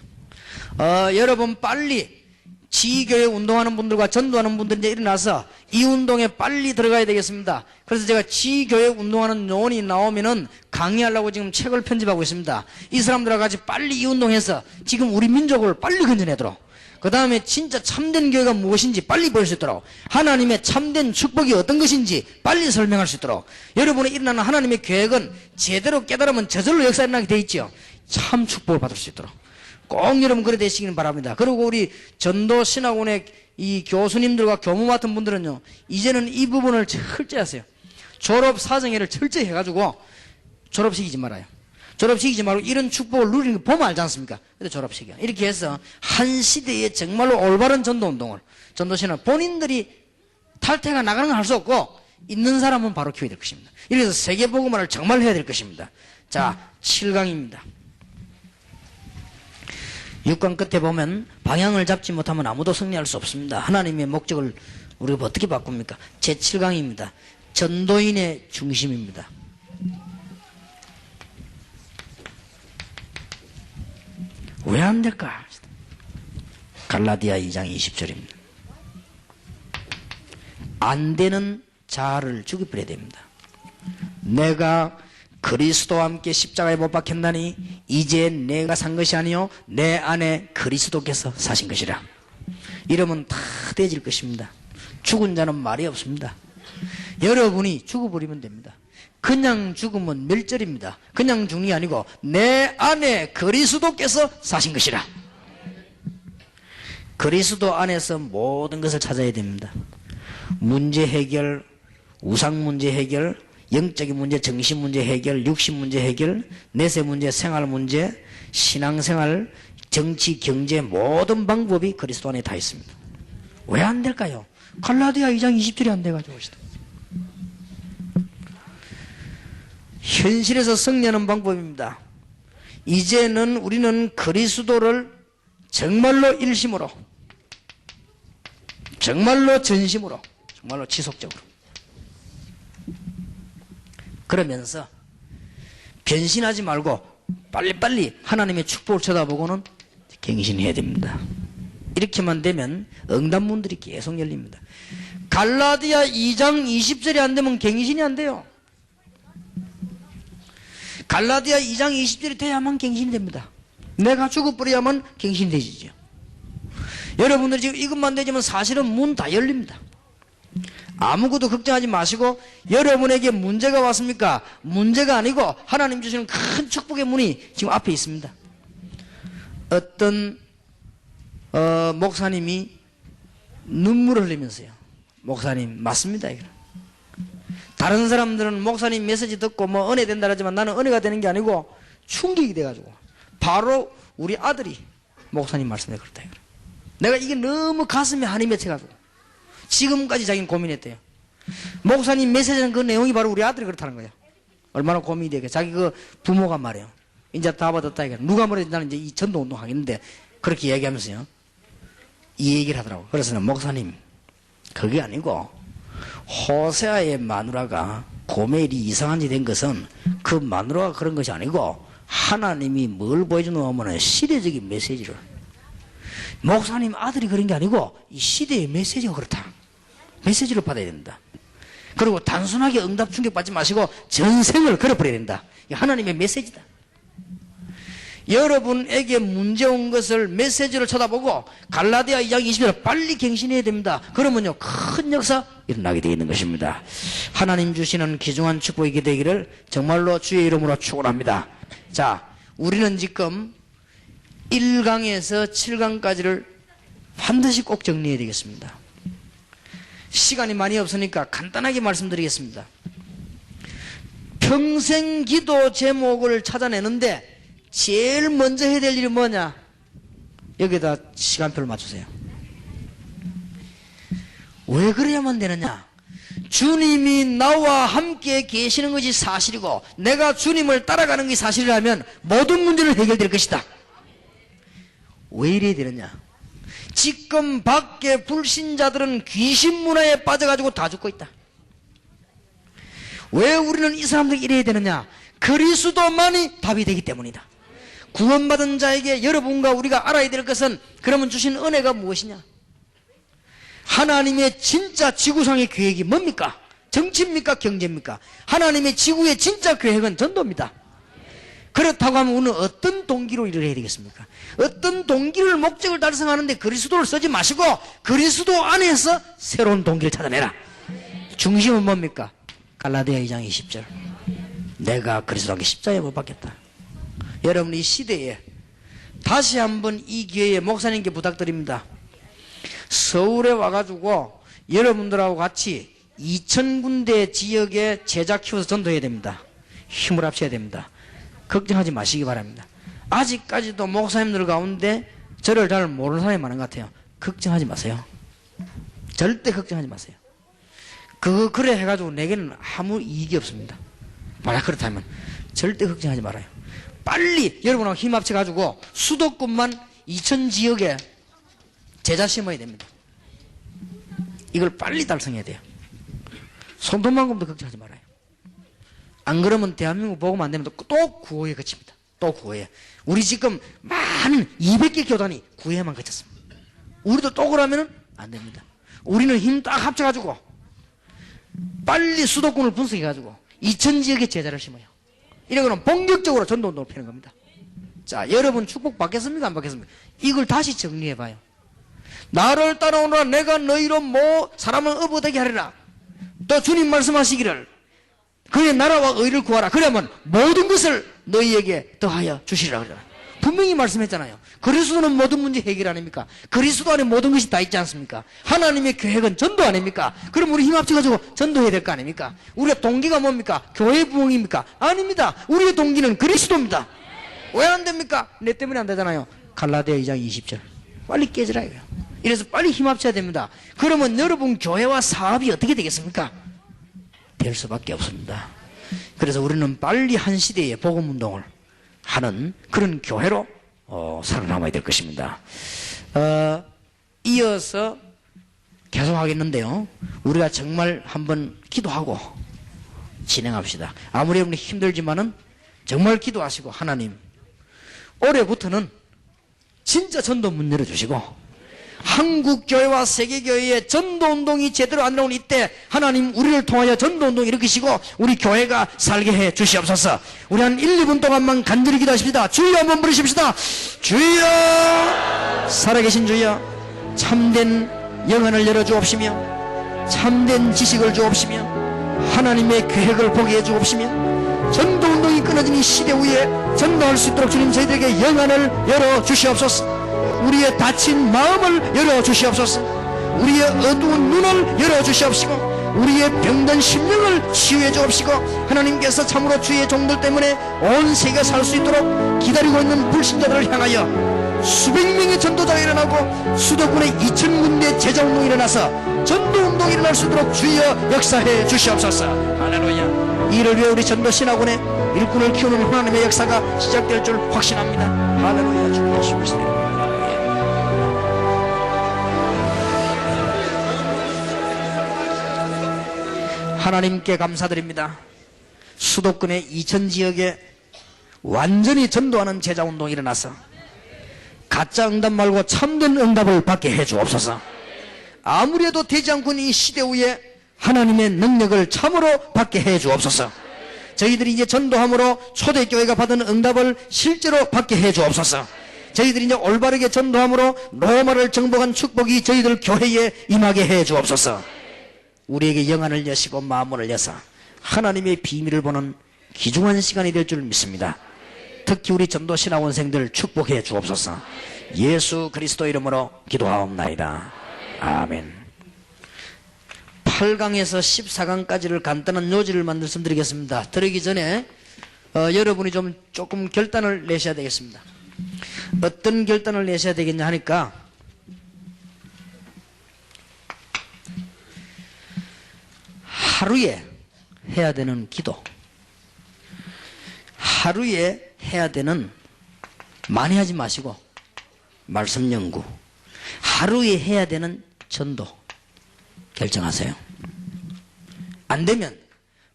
여러분 빨리 지교회 운동하는 분들과 전도하는 분들이 이제 일어나서 이 운동에 빨리 들어가야 되겠습니다. 그래서 제가 지교회 운동하는 요원이 나오면은 강의하려고 지금 책을 편집하고 있습니다. 이 사람들과 같이 빨리 이 운동해서 지금 우리 민족을 빨리 건져내도록, 그 다음에 진짜 참된 교회가 무엇인지 빨리 볼 수 있도록, 하나님의 참된 축복이 어떤 것인지 빨리 설명할 수 있도록, 여러분의 일어나는 하나님의 계획은 제대로 깨달으면 저절로 역사 일어나게 돼 있죠. 참 축복을 받을 수 있도록 꼭 여러분 그래 되시기를 바랍니다. 그리고 우리 전도 신학원의 이 교수님들과 교무 맡은 분들은요, 이제는 이 부분을 철저히 하세요. 졸업 사정회를 철저히 해가지고 졸업시키지 말아요. 졸업시키지 말고 이런 축복을 누리는 거 보면 알지 않습니까? 근데 졸업시켜. 이렇게 해서 한 시대에 정말로 올바른 전도운동을, 전도신학 본인들이 탈퇴가 나가는 건 할 수 없고 있는 사람은 바로 키워야 될 것입니다. 이래서 세계복음화를 정말 해야 될 것입니다. 자, 7강입니다. 6강 끝에 보면 방향을 잡지 못하면 아무도 승리할 수 없습니다. 하나님의 목적을 우리가 어떻게 바꿉니까? 제 7강입니다. 전도인의 중심입니다. 왜 안 될까? 갈라디아 2장 20절입니다. 안 되는 자아를 죽여버려야 됩니다. 내가 그리스도와 함께 십자가에 못 박혔나니 이제 내가 산 것이 아니요 내 안에 그리스도께서 사신 것이라. 이러면 다 되질 것입니다. 죽은 자는 말이 없습니다. 여러분이 죽어버리면 됩니다. 그냥 죽으면 멸절입니다. 그냥 죽는 게 아니고 내 안에 그리스도께서 사신 것이라. 그리스도 안에서 모든 것을 찾아야 됩니다. 문제 해결, 우상 문제 해결, 영적인 문제, 정신 문제 해결, 육신 문제 해결, 내세 문제, 생활 문제, 신앙생활, 정치, 경제 모든 방법이 그리스도 안에 다 있습니다. 왜 안 될까요? 갈라디아 2장 20절이 안 돼가지고 현실에서 승리하는 방법입니다. 이제는 우리는 그리스도를 정말로 일심으로, 정말로 전심으로, 정말로 지속적으로, 그러면서 변신하지 말고 빨리빨리 하나님의 축복을 쳐다보고는 갱신해야 됩니다. 이렇게만 되면 응답문들이 계속 열립니다. 갈라디아 2장 20절이 안 되면 갱신이 안 돼요. 갈라디아 2장 20절이 돼야만 갱신이 됩니다. 내가 죽어버려야만 갱신이 되지죠. 여러분들이 지금 이것만 되지만 사실은 문 다 열립니다. 아무것도 걱정하지 마시고, 여러분에게 문제가 왔습니까? 문제가 아니고 하나님 주시는 큰 축복의 문이 지금 앞에 있습니다. 어떤 목사님이 눈물을 흘리면서요, 목사님 맞습니다 이거. 다른 사람들은 목사님 메시지 듣고 뭐 은혜 된다 하지만 나는 은혜가 되는 게 아니고 충격이 돼가지고 바로 우리 아들이 목사님 말씀에 그렇다 이거. 내가 이게 너무 가슴에 한이 맺혀가지고 지금까지 자기는 고민했대요. 목사님 메시지는 그 내용이 바로 우리 아들이 그렇다는 거예요. 얼마나 고민이 되게. 자기 그 부모가 말이에요. 이제 다 받았다 이게. 누가 뭐래도 나는 이제 이 전도 운동 하겠는데 그렇게 얘기하면서요. 이 얘기를 하더라고. 그래서 목사님 그게 아니고 호세아의 마누라가 고멜이 이상한 짓 된 것은 그 마누라가 그런 것이 아니고 하나님이 뭘 보여주노 하면은 시대적인 메시지를. 목사님 아들이 그런 게 아니고 이 시대의 메시지가 그렇다. 메시지를 받아야 된다. 그리고 단순하게 응답 충격받지 마시고 전생을 걸어버려야 된다. 이게 하나님의 메시지다. 여러분에게 문제 온 것을 메시지를 쳐다보고 갈라디아 2장 20절 빨리 갱신해야 됩니다. 그러면요 큰 역사 일어나게 되어 있는 것입니다. 하나님 주시는 귀중한 축복이 되기를 정말로 주의 이름으로 축원합니다. 자, 우리는 지금 1강에서 7강까지를 반드시 꼭 정리해야 되겠습니다. 시간이 많이 없으니까 간단하게 말씀드리겠습니다. 평생 기도 제목을 찾아내는데 제일 먼저 해야 될 일이 뭐냐? 여기다 시간표를 맞추세요. 왜 그래야만 되느냐? 주님이 나와 함께 계시는 것이 사실이고 내가 주님을 따라가는 것이 사실이라면 모든 문제는 해결될 것이다. 왜 이래야 되느냐? 지금 밖에 불신자들은 귀신 문화에 빠져가지고 다 죽고 있다. 왜 우리는 이 사람들이 이래야 되느냐? 그리스도만이 답이 되기 때문이다. 구원받은 자에게 여러분과 우리가 알아야 될 것은 그러면 주신 은혜가 무엇이냐? 하나님의 진짜 지구상의 계획이 뭡니까? 정치입니까? 경제입니까? 하나님의 지구의 진짜 계획은 전도입니다. 그렇다고 하면 우리는 어떤 동기로 일을 해야 되겠습니까? 어떤 동기를 목적을 달성하는데 그리스도를 쓰지 마시고 그리스도 안에서 새로운 동기를 찾아내라. 중심은 뭡니까? 갈라디아 2장 20절 내가 그리스도께 십자가에 못 박혔다. 여러분 이 시대에 다시 한번 이 기회에 목사님께 부탁드립니다. 서울에 와가지고 여러분들하고 같이 2000군데 지역에 제자 키워서 전도해야 됩니다. 힘을 합쳐야 됩니다. 걱정하지 마시기 바랍니다. 아직까지도 목사님들 가운데 저를 잘 모르는 사람이 많은 것 같아요. 걱정하지 마세요. 절대 걱정하지 마세요. 그래 해가지고 내게는 아무 이익이 없습니다. 만약 그렇다면 절대 걱정하지 말아요. 빨리 여러분하고 힘 합쳐가지고 수도권만 2000지역에 제자 심어야 됩니다. 이걸 빨리 달성해야 돼요. 손돈만큼도 걱정하지 말아요. 안 그러면 대한민국 복음 안 되면 또 구호에 그칩니다. 또 구호에. 우리 지금 많은 200개 교단이 구호에만 그쳤습니다. 우리도 또 그러면 안 됩니다. 우리는 힘 딱 합쳐가지고 빨리 수도권을 분석해가지고 2000지역에 제자를 심어요. 이러고는 본격적으로 전도운동을 펴는 겁니다. 자, 여러분 축복 받겠습니까? 안 받겠습니까? 이걸 다시 정리해봐요. 나를 따라오너라 내가 너희로 사람을 업어되게 하리라. 또 주님 말씀하시기를 그의 나라와 의를 구하라. 그러면 모든 것을 너희에게 더하여 주시리라 그러잖아요. 분명히 말씀했잖아요. 그리스도는 모든 문제 해결 아닙니까? 그리스도 안에 모든 것이 다 있지 않습니까? 하나님의 계획은 전도 아닙니까? 그럼 우리 힘 합쳐가지고 전도해야 될 거 아닙니까? 우리의 동기가 뭡니까? 교회 부흥입니까? 아닙니다. 우리의 동기는 그리스도입니다. 왜 안 됩니까? 내 때문에 안 되잖아요. 갈라디아 2장 20절 빨리 깨지라 이거예요. 이래서 빨리 힘 합쳐야 됩니다. 그러면 여러분 교회와 사업이 어떻게 되겠습니까? 될 수밖에 없습니다. 그래서 우리는 빨리 한 시대에 복음운동을 하는 그런 교회로 살아남아야 될 것입니다. 이어서 계속 하겠는데요. 우리가 정말 한번 기도하고 진행합시다. 아무리 여러분이 힘들지만은 정말 기도하시고 하나님 올해부터는 진짜 전도 문 열어주시고 한국교회와 세계교회의 전도운동이 제대로 안 나오는 이때 하나님 우리를 통하여 전도운동 일으키시고 우리 교회가 살게 해 주시옵소서. 우리 한 1, 2분 동안만 간절히 기도하십시다. 주여 한번 부르십시다. 주여 살아계신 주여 참된 영안을 열어주옵시며 참된 지식을 주옵시며 하나님의 계획을 보게 해주옵시며 전도운동이 끊어진 이 시대 위에 전도할 수 있도록 주님 저희들에게 영안을 열어주시옵소서. 우리의 다친 마음을 열어주시옵소서. 우리의 어두운 눈을 열어주시옵시고 우리의 병든 심령을 치유해 주옵시고 하나님께서 참으로 주의 종들 때문에 온 세계가 살 수 있도록 기다리고 있는 불신자들을 향하여 수백 명의 전도자가 일어나고 수도권에 2,000군데 제자운동이 일어나서 전도운동이 일어날 수 있도록 주여 역사해 주시옵소서. 할렐루야. 이를 위해 우리 전도신학원의 일꾼을 키우는 하나님의 역사가 시작될 줄 확신합니다. 할렐루야. 주 예수 그리스도 이름으로. 하나님께 감사드립니다. 수도권의 2,000지역에 완전히 전도하는 제자운동이 일어나서 가짜 응답 말고 참된 응답을 받게 해 주옵소서. 아무래도 되지 않고 이 시대 후에 하나님의 능력을 참으로 받게 해 주옵소서. 저희들이 이제 전도함으로 초대교회가 받은 응답을 실제로 받게 해 주옵소서. 저희들이 이제 올바르게 전도함으로 로마를 정복한 축복이 저희들 교회에 임하게 해 주옵소서. 우리에게 영안을 여시고 마음을 여서 하나님의 비밀을 보는 귀중한 시간이 될 줄 믿습니다. 특히 우리 전도신학원생들 축복해 주옵소서. 예수 그리스도 이름으로 기도하옵나이다. 아멘. 8강에서 14강까지를 간단한 요지를 말씀드리겠습니다. 들으기 전에 여러분이 조금 결단을 내셔야 되겠습니다. 어떤 결단을 내셔야 되겠냐 하니까 하루에 해야 되는 기도, 하루에 해야 되는, 많이 하지 마시고 말씀 연구, 하루에 해야 되는 전도 결정하세요. 안 되면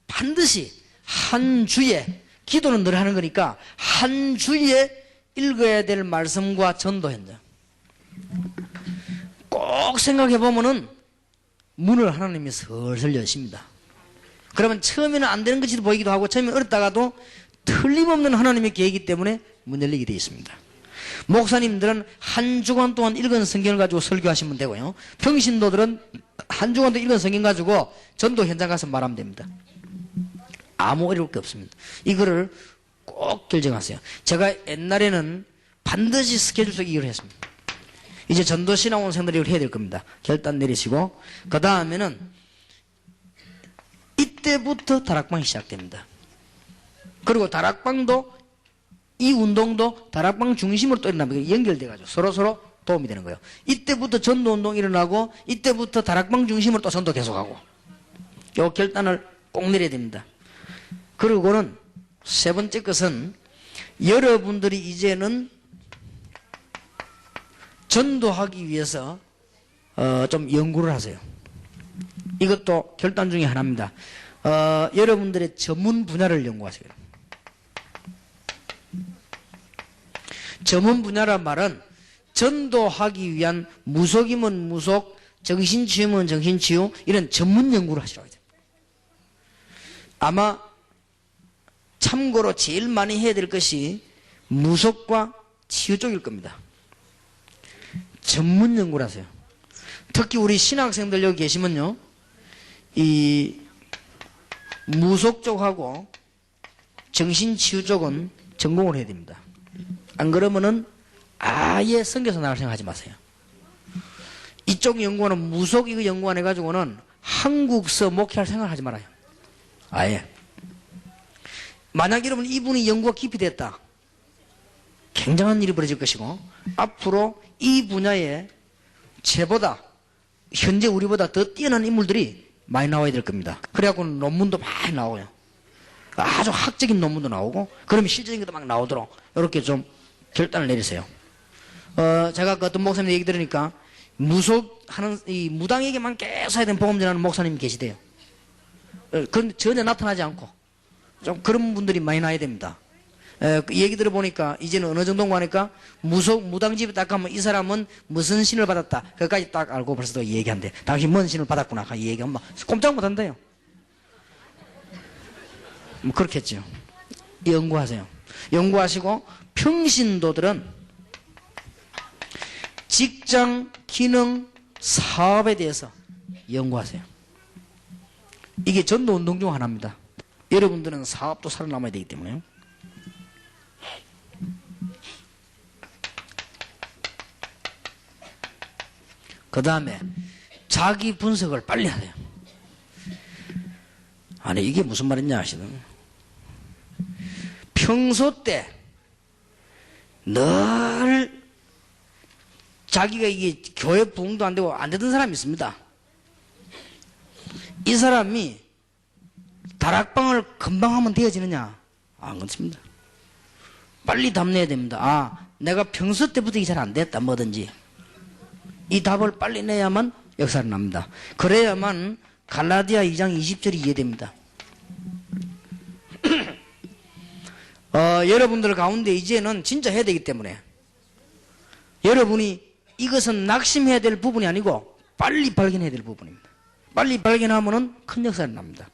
반드시 한 주에, 기도는 늘 하는 거니까 한 주에 읽어야 될 말씀과 전도 현장 꼭 생각해 보면은 문을 하나님이 슬슬 여십니다. 그러면 처음에는 안 되는 것이 보이기도 하고 처음에 어렵다가도 틀림없는 하나님의 계획이기 때문에 문 열리게 되어 있습니다. 목사님들은 한 주간 동안 읽은 성경을 가지고 설교하시면 되고요. 평신도들은 한 주간 동안 읽은 성경 가지고 전도 현장 가서 말하면 됩니다. 아무 어려울 게 없습니다. 이거를 꼭 결정하세요. 제가 옛날에는 반드시 스케줄 속에 이걸 했습니다. 이제 전도신학원생들이 이걸 해야 될 겁니다. 결단 내리시고 그 다음에는 이때부터 다락방이 시작됩니다. 그리고 다락방도, 이 운동도 다락방 중심으로 또 일어나면 연결돼가지고 서로 도움이 되는 거예요. 이때부터 전도운동이 일어나고 이때부터 다락방 중심으로 또 전도 계속하고, 요 결단을 꼭 내려야 됩니다. 그리고는 세 번째 것은 여러분들이 이제는 전도하기 위해서 좀 연구를 하세요. 이것도 결단 중에 하나입니다. 여러분들의 전문 분야를 연구하세요. 전문 분야란 말은 전도하기 위한 무속이면 무속, 정신치유면 정신치유, 이런 전문 연구를 하시라고 해요. 아마 참고로 제일 많이 해야 될 것이 무속과 치유 쪽일 겁니다. 전문 연구를 하세요. 특히 우리 신학생들 여기 계시면요, 이 무속 쪽하고 정신치유 쪽은 전공을 해야 됩니다. 안 그러면은 아예 성교사 나갈 생각하지 마세요. 이쪽 연구는 무속 이거 연구 안 해가지고는 한국서 목회할 생각을 하지 말아요. 아예. 만약 여러분 이분이 연구가 깊이 됐다, 굉장한 일이 벌어질 것이고 앞으로 이 분야에 쟤보다, 현재 우리보다 더 뛰어난 인물들이 많이 나와야 될 겁니다. 그래갖고 논문도 많이 나오고요. 아주 학적인 논문도 나오고, 그러면 실질적인 것도 막 나오도록 이렇게 좀 결단을 내리세요. 제가 그 어떤 목사님 얘기 들으니까 무속하는, 이 무당에게만 계속 해야 되는 복음 전하는 목사님이 계시대요. 그런데 전혀 나타나지 않고 좀 그런 분들이 많이 나야 됩니다. 그 얘기 들어보니까 이제는 어느 정도인가 하니까 무당집에 딱 가면 이 사람은 무슨 신을 받았다, 그것까지 딱 알고 벌써 얘기한대. 당신 뭔 신을 받았구나 얘기하면 꼼짝 못한대요. 뭐 그렇겠죠. 연구하세요. 연구하시고 평신도들은 직장, 기능, 사업에 대해서 연구하세요. 이게 전도운동 중 하나입니다. 여러분들은 사업도 살아남아야 되기 때문에요. 그 다음에 자기 분석을 빨리 하세요. 아니, 이게 무슨 말이냐 하시는. 평소 때 늘 자기가 이게 교회 부흥도 안 되고 안 되던 사람이 있습니다. 이 사람이 다락방을 금방 하면 되어지느냐? 안 그렇습니다. 빨리 답 내야 됩니다. 아, 내가 평소 때부터 이게 잘 안 됐다, 뭐든지. 이 답을 빨리 내야만 역사를 납니다. 그래야만 갈라디아 2장 20절이 이해됩니다. 여러분들 가운데 이제는 진짜 해야 되기 때문에 여러분이 이것은 낙심해야 될 부분이 아니고 빨리 발견해야 될 부분입니다. 빨리 발견하면은 큰 역사를 납니다.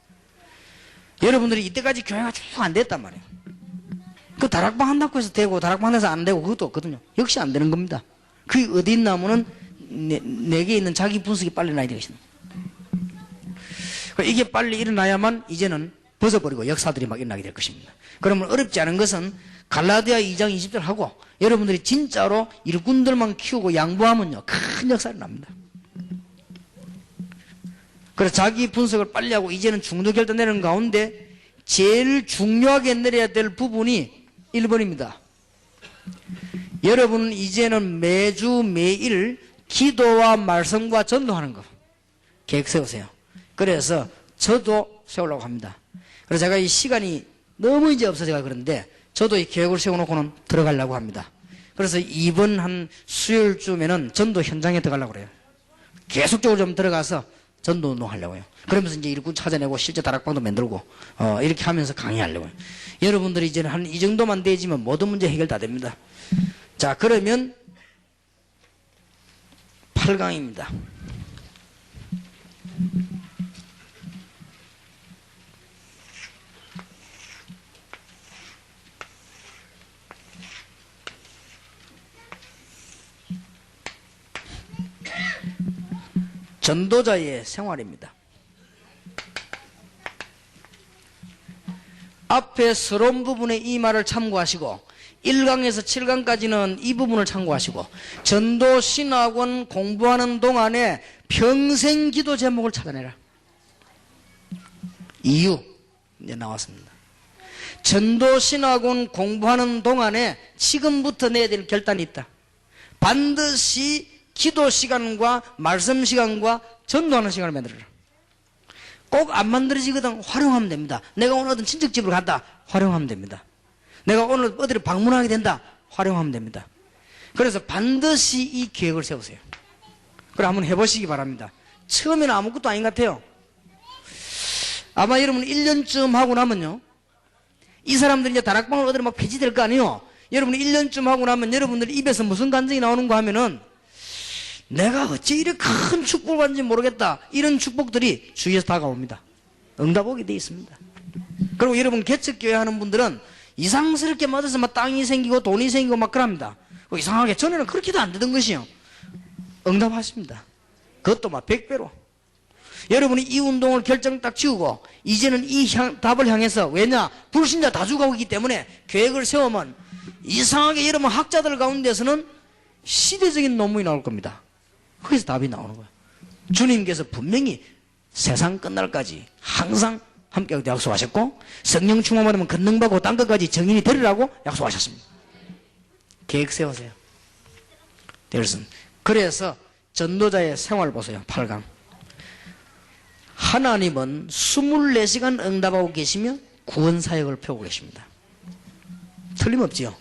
여러분들이 이때까지 교회가 쭉 안 됐단 말이에요. 그 다락방 한다고 해서 되고 다락방 해서 안 되고 그것도 없거든요. 역시 안 되는 겁니다. 그게 어디 있나면은 내게 있는 자기 분석이 빨리 나야 되겠습니다. 이게 빨리 일어나야만 이제는 벗어버리고 역사들이 막 일어나게 될 것입니다. 그러면 어렵지 않은 것은 갈라디아 2장 20절 하고 여러분들이 진짜로 일꾼들만 키우고 양보하면요 큰 역사를 납니다. 그래서 자기 분석을 빨리 하고 이제는 중도 결단 내리는 가운데 제일 중요하게 내려야 될 부분이 1번입니다. 여러분은 이제는 매주 매일 기도와 말씀과 전도하는 거 계획 세우세요. 그래서 저도 세우려고 합니다. 그래서 제가 이 시간이 너무 이제 없어서 제가 그런데 저도 이 계획을 세워놓고는 들어가려고 합니다. 그래서 이번 한 수요일쯤에는 전도 현장에 들어가려고 그래요. 계속적으로 좀 들어가서 전도 운동하려고요. 그러면서 이제 일꾼 찾아내고 실제 다락방도 만들고 이렇게 하면서 강의하려고요. 여러분들이 이제는 한 이 정도만 되지면 모든 문제 해결 다 됩니다. 자, 그러면 8강입니다. 전도자의 생활입니다. 앞에 서론 부분의 이 말을 참고하시고 1강에서 7강까지는 이 부분을 참고하시고 전도신학원 공부하는 동안에 평생 기도 제목을 찾아내라. 이유 이제 나왔습니다. 전도신학원 공부하는 동안에 지금부터 내야 될 결단이 있다. 반드시 기도 시간과 말씀 시간과 전도하는 시간을 만들어라. 꼭 안 만들어지거든 활용하면 됩니다. 내가 오늘 어떤 친척집을 갔다 활용하면 됩니다. 내가 오늘 어디를 방문하게 된다 활용하면 됩니다. 그래서 반드시 이 계획을 세우세요. 그래 한번 해보시기 바랍니다. 처음에는 아무것도 아닌 것 같아요. 아마 여러분 1년쯤 하고 나면요 이 사람들이 이제 다락방을 어디로 막 폐지될 거 아니에요. 여러분 1년쯤 하고 나면 여러분들 입에서 무슨 감정이 나오는가 하면은 내가 어찌 이렇게 큰 축복을 받는지 모르겠다. 이런 축복들이 주위에서 다가옵니다. 응답 오게 돼 있습니다. 그리고 여러분 개척교회 하는 분들은 이상스럽게 맞아서 막 땅이 생기고 돈이 생기고 막 그럽니다. 이상하게 전에는 그렇게도 안 되던 것이요. 응답하십니다. 그것도 막 100배로. 여러분이 이 운동을 결정 딱 지우고 이제는 이 답을 향해서 왜냐? 불신자 다 죽어가고 있기 때문에 계획을 세우면 이상하게 여러분 학자들 가운데서는 시대적인 논문이 나올 겁니다. 거기서 답이 나오는 거예요. 주님께서 분명히 세상 끝날까지 항상 함께하고 약속하셨고 성령 충만받으면 권능받고 땅끝까지 정인이 되리라고 약속하셨습니다. 계획 세우세요. 그래서 전도자의 생활 보세요. 8강. 하나님은 24시간 응답하고 계시며 구원사역을 펴고 계십니다. 틀림없지요.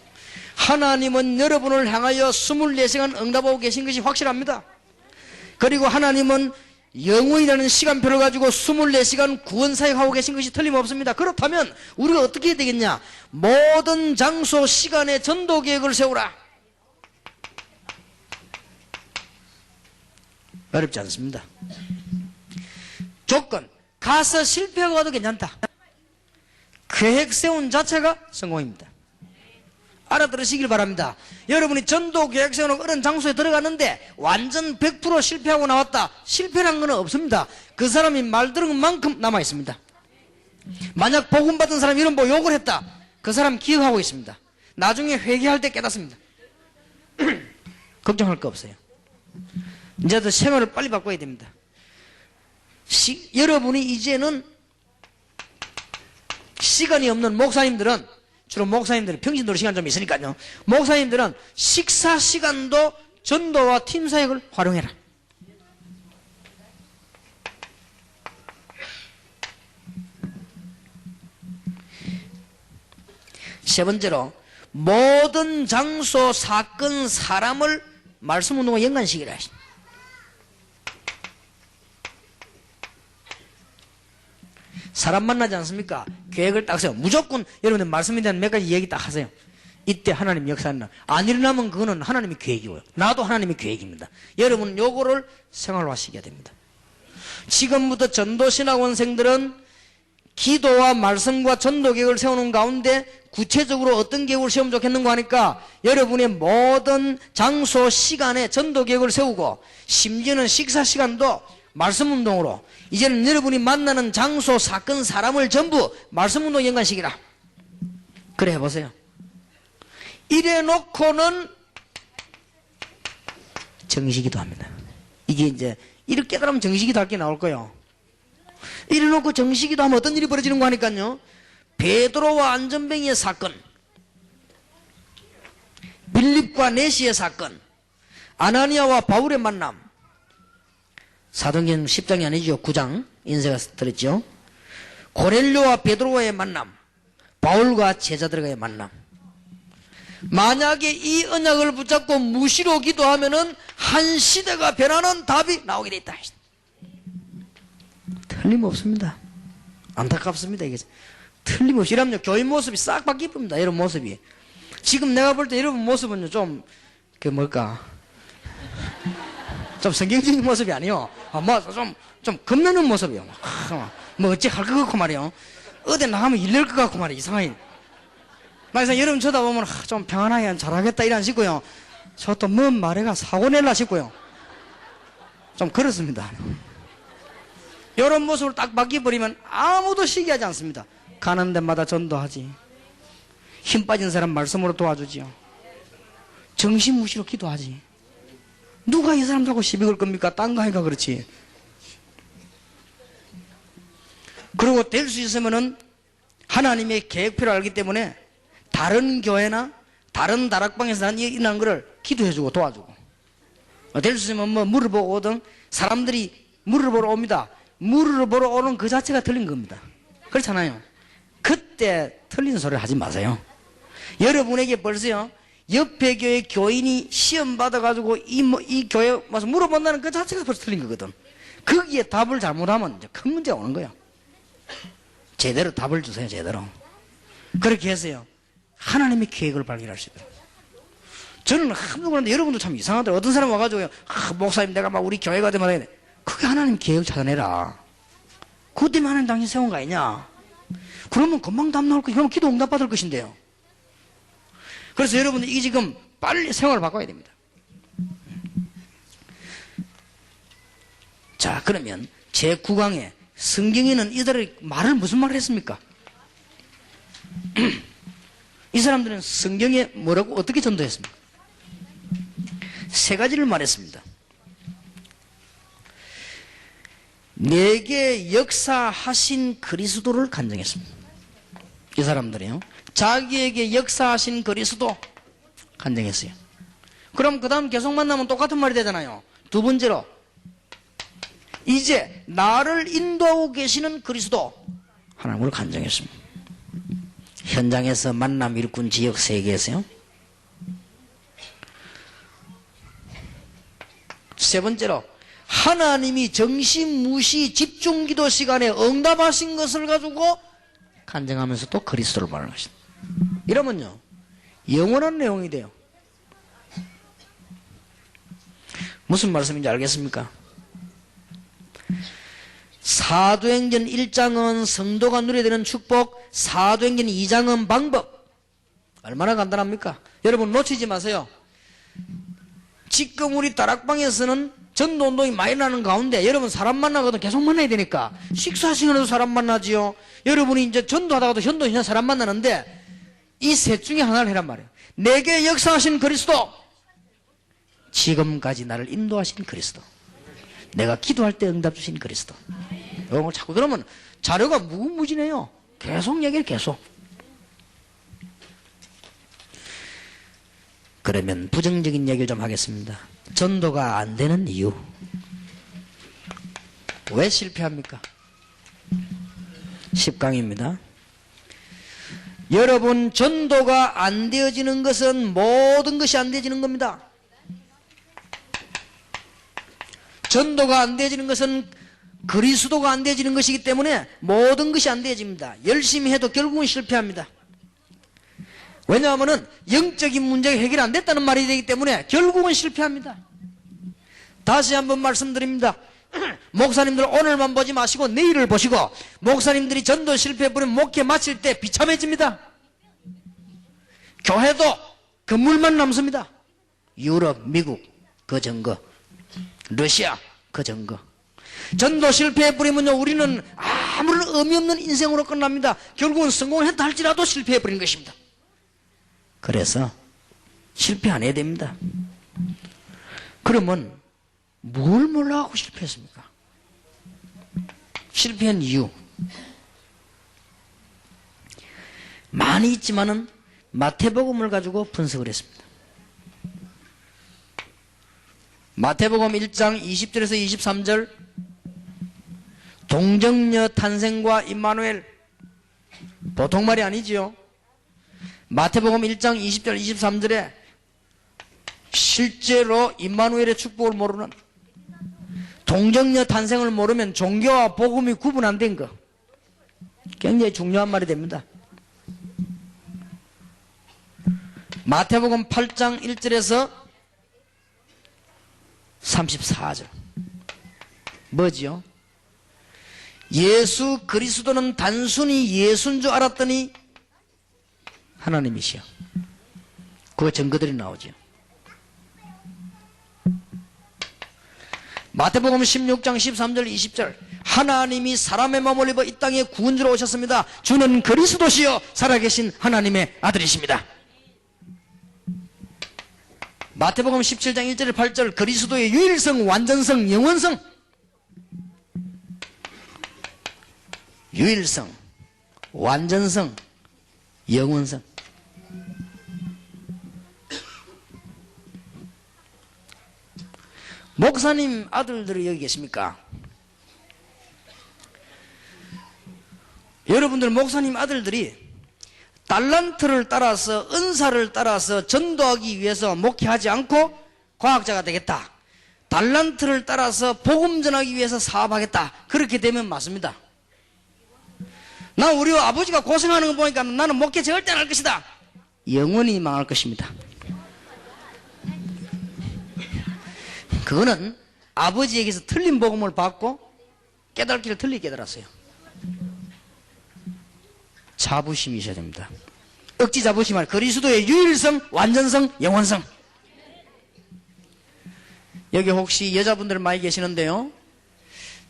하나님은 여러분을 향하여 24시간 응답하고 계신 것이 확실합니다. 그리고 하나님은 영원이라는 시간표를 가지고 24시간 구원사역하고 계신 것이 틀림없습니다. 그렇다면 우리가 어떻게 해야 되겠냐? 모든 장소 시간에 전도계획을 세우라. 어렵지 않습니다. 조건, 가서 실패하고 가도 괜찮다. 계획 세운 자체가 성공입니다. 알아들으시길 바랍니다. 여러분이 전도 계획 세우는 그런 장소에 들어갔는데 완전 100% 실패하고 나왔다. 실패란 건 없습니다. 그 사람이 말 들은 만큼 남아있습니다. 만약 복음 받은 사람이 이런 뭐 욕을 했다. 그 사람 기억하고 있습니다. 나중에 회개할 때 깨닫습니다. 걱정할 거 없어요. 이제 생활을 빨리 바꿔야 됩니다. 여러분이 이제는 시간이 없는 목사님들은, 주로 목사님들은 평신도로 시간 좀 있으니까요, 목사님들은 식사 시간도 전도와 팀 사역을 활용해라. 세 번째로, 모든 장소, 사건, 사람을 말씀 운동과 연관시키라. 사람 만나지 않습니까? 계획을 딱 세워. 무조건 여러분들 말씀에 대한 몇 가지 얘기 딱 하세요. 이때 하나님 역사는 안 일어나면 그거는 하나님의 계획이고요. 나도 하나님의 계획입니다. 여러분은 요거를 생활화시켜야 됩니다. 지금부터 전도신학원생들은 기도와 말씀과 전도 계획을 세우는 가운데 구체적으로 어떤 계획을 세우면 좋겠는가 하니까 여러분의 모든 장소, 시간에 전도 계획을 세우고 심지어는 식사 시간도 말씀 운동으로 이제는 여러분이 만나는 장소, 사건, 사람을 전부 말씀 운동 연관시키라. 그래 해보세요. 이래 놓고는 정식기도 합니다. 이게 이제 이렇게 깨달으면 정식기도 할 게 나올 거예요. 이래 놓고 정식기도 하면 어떤 일이 벌어지는 거 하니까요. 베드로와 안전뱅이의 사건, 빌립과 네시의 사건, 아나니아와 바울의 만남, 사도행전 10장이 아니죠. 9장 인쇄가 들었죠. 고넬료와 베드로와의 만남, 바울과 제자들과의 만남. 만약에 이 언약을 붙잡고 무시로 기도하면은 한 시대가 변하는 답이 나오게 돼 있다. 틀림없습니다. 안타깝습니다. 이게 틀림없이 이러면 교회 모습이 싹 바뀝니다. 이런 모습이. 지금 내가 볼 때 여러분 모습은요 좀 좀 성경적인 모습이 아니요. 좀 겁내는 모습이요. 뭐 어찌 할 것 같고 말이요. 어디 나가면 일낼 것 같고 말이요. 이상하게. 막상 여러분 쳐다보면 좀 평안하게 잘하겠다 이런 싶고요. 저 또 뭔 말해가 사고 낼라 싶고요. 좀 그렇습니다. 이런 모습을 딱 바뀌어버리면 아무도 시기하지 않습니다. 가는 데마다 전도하지. 힘 빠진 사람 말씀으로 도와주지요. 정신무시로 기도하지. 누가 이 사람들하고 시비 걸 겁니까? 딴 거 하니까 그렇지. 그리고 될 수 있으면은 하나님의 계획표를 알기 때문에 다른 교회나 다른 다락방에서 일어난 거를 기도해주고 도와주고. 될 수 있으면 뭐 물을 보고 오든 사람들이 물을 보러 옵니다. 물을 보러 오는 그 자체가 틀린 겁니다. 그렇잖아요. 그때 틀린 소리를 하지 마세요. 여러분에게 벌써요, 옆에 교회 교인이 시험 받아가지고 이 교회 와서 물어본다는 그 자체가 벌써 틀린 거거든. 거기에 답을 잘못하면 이제 큰 문제가 오는 거예요. 제대로 답을 주세요, 제대로. 그렇게 해서요, 하나님의 계획을 발견할 수 있도록. 저는 한두 그런데 여러분도 참 이상하더라고요. 어떤 사람 와가지고요, 목사님 내가 막 우리 교회가 되면 해야 돼. 그게 하나님 계획 찾아내라. 그것 때문에 하나님 당신 세운 거 아니냐. 그러면 금방 답 나올 거, 그러면 기도 응답 받을 것인데요. 그래서 여러분들 이 지금 빨리 생활을 바꿔야 됩니다. 자, 그러면 제9강에 성경에는 이들의 말을 무슨 말을 했습니까? 이 사람들은 성경에 뭐라고 어떻게 전도했습니까? 세 가지를 말했습니다. 내게 역사하신 그리스도를 간증했습니다. 이 사람들이요, 자기에게 역사하신 그리스도 간증했어요. 그럼 그 다음 계속 만나면 똑같은 말이 되잖아요. 두 번째로, 이제 나를 인도하고 계시는 그리스도 하나님을 간증했습니다. 현장에서 만남 일꾼 지역 세계에서요. 세 번째로, 하나님이 정신무시 집중기도 시간에 응답하신 것을 가지고 간증하면서 또 그리스도를 말하는 것입니다. 이러면요, 영원한 내용이 돼요. 무슨 말씀인지 알겠습니까? 사도행전 1장은 성도가 누려야 되는 축복, 사도행전 2장은 방법. 얼마나 간단합니까? 여러분 놓치지 마세요. 지금 우리 다락방에서는 전도운동이 많이 나는 가운데 여러분 사람 만나거든 계속 만나야 되니까 식사 시간에도 사람 만나지요. 여러분이 이제 전도하다가도 전도하는 사람 만나는데 이 셋 중에 하나를 해란 말이에요. 내게 역사하신 그리스도, 지금까지 나를 인도하신 그리스도, 내가 기도할 때 응답 주신 그리스도. 이걸 자꾸 들으면 자료가 무궁무진해요. 계속 얘기를 계속. 그러면 부정적인 얘기를 좀 하겠습니다. 전도가 안 되는 이유. 왜 실패합니까? 10강입니다. 여러분, 전도가 안 되어지는 것은 모든 것이 안 되어지는 겁니다. 전도가 안 되어지는 것은 그리스도가 안 되어지는 것이기 때문에 모든 것이 안 되어집니다. 열심히 해도 결국은 실패합니다. 왜냐하면 영적인 문제가 해결 안 됐다는 말이 되기 때문에 결국은 실패합니다. 다시 한번 말씀드립니다. 목사님들 오늘만 보지 마시고 내일을 보시고, 목사님들이 전도 실패해버리면 목회 마칠 때 비참해집니다. 교회도 건물만 남습니다. 유럽, 미국 그 증거, 러시아 그 증거. 전도 실패해버리면요, 우리는 아무런 의미 없는 인생으로 끝납니다. 결국은 성공했다 할지라도 실패해버린 것입니다. 그래서 실패 안 해야 됩니다. 그러면 뭘 몰라하고 실패했습니까? 실패한 이유 많이 있지만은 마태복음을 가지고 분석을 했습니다. 마태복음 1장 20절에서 23절, 동정녀 탄생과 임마누엘, 보통 말이 아니지요. 마태복음 1장 20절 23절에 실제로 임마누엘의 축복을 모르는, 동정녀 탄생을 모르면 종교와 복음이 구분 안 된 거, 굉장히 중요한 말이 됩니다. 마태복음 8장 1절에서 34절 뭐지요? 예수 그리스도는 단순히 예수인 줄 알았더니 하나님이시여. 그 증거들이 나오죠. 마태복음 16장 13절 20절, 하나님이 사람의 몸을 입어 이 땅에 구원주로 오셨습니다. 주는 그리스도시여 살아계신 하나님의 아들이십니다. 마태복음 17장 1절 8절, 그리스도의 유일성, 완전성, 영원성. 유일성, 완전성, 영원성. 목사님 아들들이 여기 계십니까? 여러분들 목사님 아들들이 달란트를 따라서, 은사를 따라서 전도하기 위해서 목회하지 않고 과학자가 되겠다, 달란트를 따라서 복음 전하기 위해서 사업하겠다, 그렇게 되면 맞습니다. 나 우리 아버지가 고생하는 거 보니까 나는 목회 절대 안 할 것이다, 영원히 망할 것입니다. 그거는 아버지에게서 틀린 복음을 받고 깨달기를 틀리게 깨달았어요. 자부심이 있어야 됩니다. 억지 자부심 아니라 그리스도의 유일성, 완전성, 영원성. 여기 혹시 여자분들 많이 계시는데요,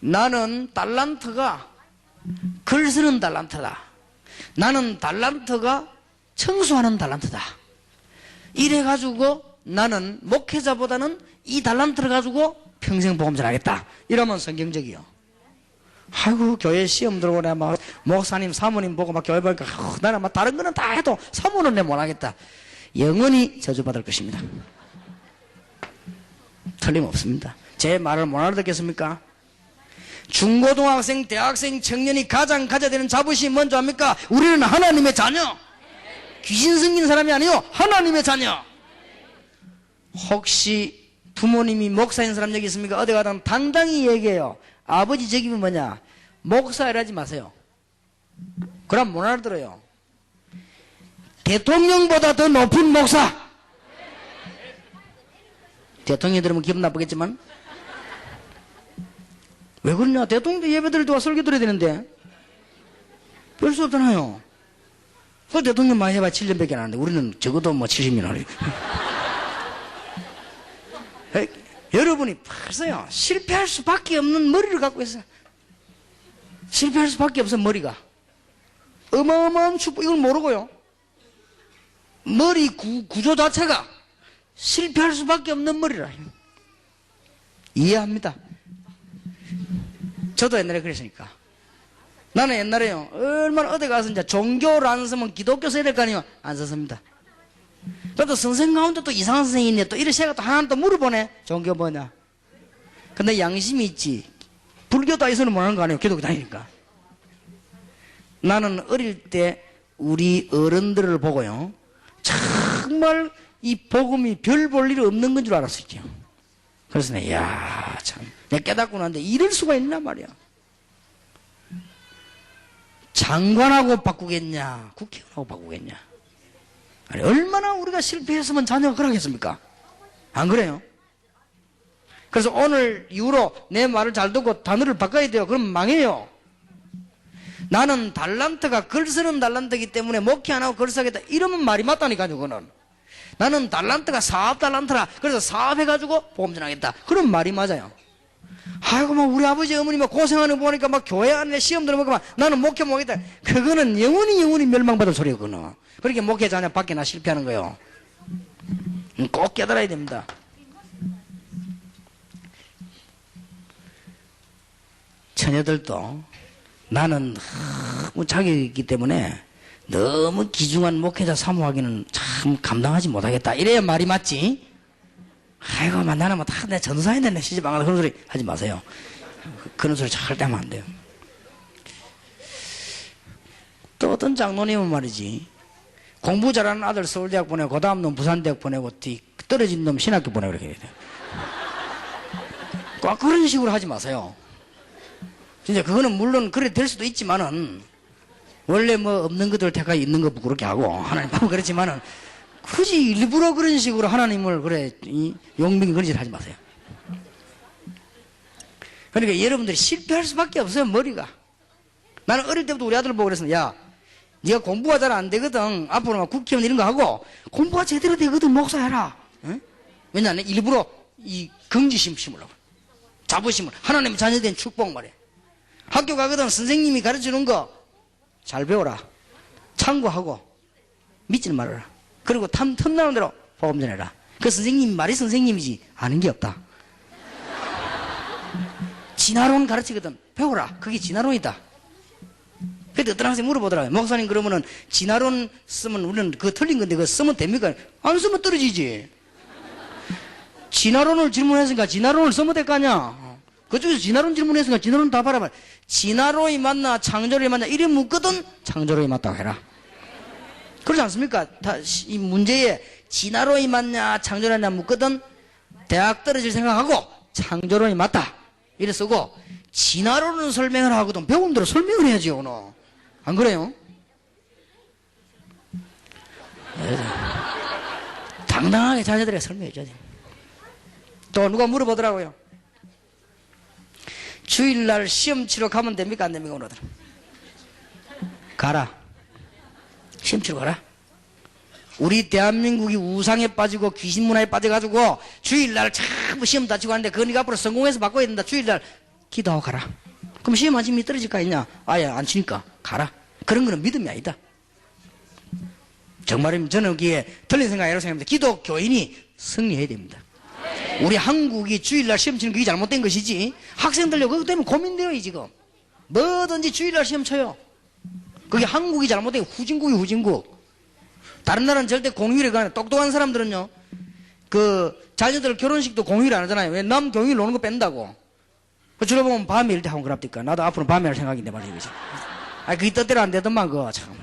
나는 달란트가 글 쓰는 달란트다, 나는 달란트가 청소하는 달란트다, 이래가지고 나는 목회자보다는 이 달란트를 가지고 평생 복음 전하겠다, 이러면 성경적이요. 아이고 교회 시험 들고 내가 막 목사님 사모님 보고 막 교회 보니까 나는 막 다른 거는 다 해도 사모는 내 못하겠다, 영원히 저주받을 것입니다. 틀림없습니다. 제 말을 못 알아듣겠습니까? 중고등학생, 대학생, 청년이 가장 가져야 되는 자부심이 뭔지 압니까? 우리는 하나님의 자녀, 귀신 생긴 사람이 아니요 하나님의 자녀. 혹시 부모님이 목사인 사람 여기 있습니까? 어디 가든 당당히 얘기해요. 아버지 적임이 뭐냐? 목사 이러지 마세요. 그럼 못 알아들어요. 대통령보다 더 높은 목사. 대통령이 들으면 기분 나쁘겠지만 왜 그러냐? 대통령도 예배드릴 때 설교 드려야 되는데 별 수 없잖아요. 그 대통령 많이 해봐 7년밖에 안 하는데 우리는 적어도 뭐 70년 하래. 여러분이 봤어요. 실패할 수밖에 없는 머리를 갖고 있어요. 실패할 수밖에 없어. 머리가 어마어마한 축복. 이걸 모르고요, 머리 구조 자체가 실패할 수밖에 없는 머리라. 이해합니다. 저도 옛날에 그랬으니까 나는 옛날에요, 얼마나 어디 가서 이제 종교를 안 쓰면 기독교 써야 될 거 아니에요? 안 썼습니다. 그래도 선생 가운데 또 이상한 선생이 있네. 또 이런 새가 또 하나 또 물어보네. 종교 뭐냐? 근데 양심이 있지. 불교 따위서는 못하는 거 아니에요? 기독교 다니니까. 나는 어릴 때 우리 어른들을 보고요, 정말 이 복음이 별 볼 일이 없는 건 줄 알았었죠. 그래서 내가, 야, 참, 내가 깨닫고 나는데 이럴 수가 있나 말이야. 장관하고 바꾸겠냐, 국회의원하고 바꾸겠냐. 아니, 얼마나 우리가 실패했으면 자녀가 그러겠습니까? 안 그래요? 그래서 오늘 이후로 내 말을 잘 듣고 단어를 바꿔야 돼요. 그럼 망해요. 나는 달란트가 글 쓰는 달란트이기 때문에 목회 안 하고 글 쓰겠다 이러면 말이 맞다니까요. 그거는 나는 달란트가 사업 달란트라 그래서 사업해가지고 복음 전하겠다 그럼 말이 맞아요. 아이고 막 우리 아버지 어머니 막 고생하는 거 보니까 막 교회 안에 시험 들어보고 막 나는 목회 못하겠다. 그거는 영원히 멸망받을 소리야. 그거는 그렇게 목회 자녀 밖에 나 실패하는 거예요. 꼭 깨달아야 됩니다. 처녀들도 나는 너무 자격이 있기 때문에 너무 귀중한 목회자 사모하기는 참 감당하지 못하겠다 이래야 말이 맞지. 아이고 나는 뭐 다 내 전도사인데 내 시집 안 가다 그런 소리 하지 마세요. 그런 소리 절대 하면 안 돼요. 또 어떤 장로님은 말이지, 공부 잘하는 아들 서울대학 보내고 그 다음 놈 부산대학 보내고 떨어진 놈 신학교 보내고 이렇게 돼요. 꼭 그런 식으로 하지 마세요. 진짜 그거는 물론 그래 될 수도 있지만은 원래 뭐 없는 것들 택하 있는 거 그렇게 하고 하나님 보면 그렇지만은 굳이 일부러 그런 식으로 하나님을 그래 용맹 그런 짓 하지 마세요. 그러니까 여러분들이 실패할 수밖에 없어요. 머리가. 나는 어릴 때부터 우리 아들 보고 그랬어. 야, 네가 공부가 잘 안 되거든. 앞으로 막 국회의원 이런 거 하고 공부가 제대로 되거든 목사해라. 응? 왜냐하면 일부러 이 긍지심 심으려고, 자부심을, 하나님의 자녀된 축복 말이야. 학교 가거든 선생님이 가르치는 거 잘 배워라. 참고하고 믿지는 말아라. 그리고 틈나는 대로 복음 전해라. 그 선생님 말이 선생님이지 아는 게 없다. 진화론 가르치거든 배워라. 그게 진화론이다. 그때 어떤 학생이 물어보더라고요. 목사님 그러면은 진화론 쓰면 우리는 그거 틀린 건데 그거 쓰면 됩니까? 안 쓰면 떨어지지. 진화론을 질문했으니까 진화론을 쓰면 될 거 아니야. 그쪽에서 진화론 질문했으니까 진화론 다 봐라. 진화론이 맞나 창조론이 맞나 이래 묻거든 창조론이 맞다고 해라. 그렇지 않습니까? 이 문제에 진화론이 맞냐 창조론이 맞냐 묻거든 대학 떨어질 생각하고 창조론이 맞다 이래 쓰고, 진화론은 설명을 하거든 배운 대로 설명을 해야지. 오늘 안 그래요? 당당하게 자녀들에게 설명해 줘야지. 또 누가 물어보더라고요. 주일날 시험 치러 가면 됩니까 안 됩니까? 오늘들 가라. 시험 치러 가라. 우리 대한민국이 우상에 빠지고 귀신 문화에 빠져가지고 주일날 자꾸 시험 다치고 하는데 그거 네가 앞으로 성공해서 바꿔야 된다. 주일날 기도하고 가라. 그럼 시험 안 치면 떨어질까 있냐? 아예 안 치니까 가라. 그런 거는 믿음이 아니다. 정말이면 저는 여기에 틀린 생각이라고 생각합니다. 기독교인이 승리해야 됩니다. 우리 한국이 주일날 시험 치는 그게 잘못된 것이지, 학생들요 그것 때문에 고민돼요. 지금 뭐든지 주일날 시험 쳐요. 그게 한국이 잘못된 후진국이 후진국. 다른 나라는 절대 공휴일에 가는, 똑똑한 사람들은요 그 자녀들 결혼식도 공휴일 안 하잖아요. 왜? 남 공휴일 노는 거 뺀다고. 주로 보면 밤에 일 때 하면 그럽니까? 나도 앞으로 밤에 할 생각인데 말이야. 아, 그게 뜻대로 안 되더만 그거 참.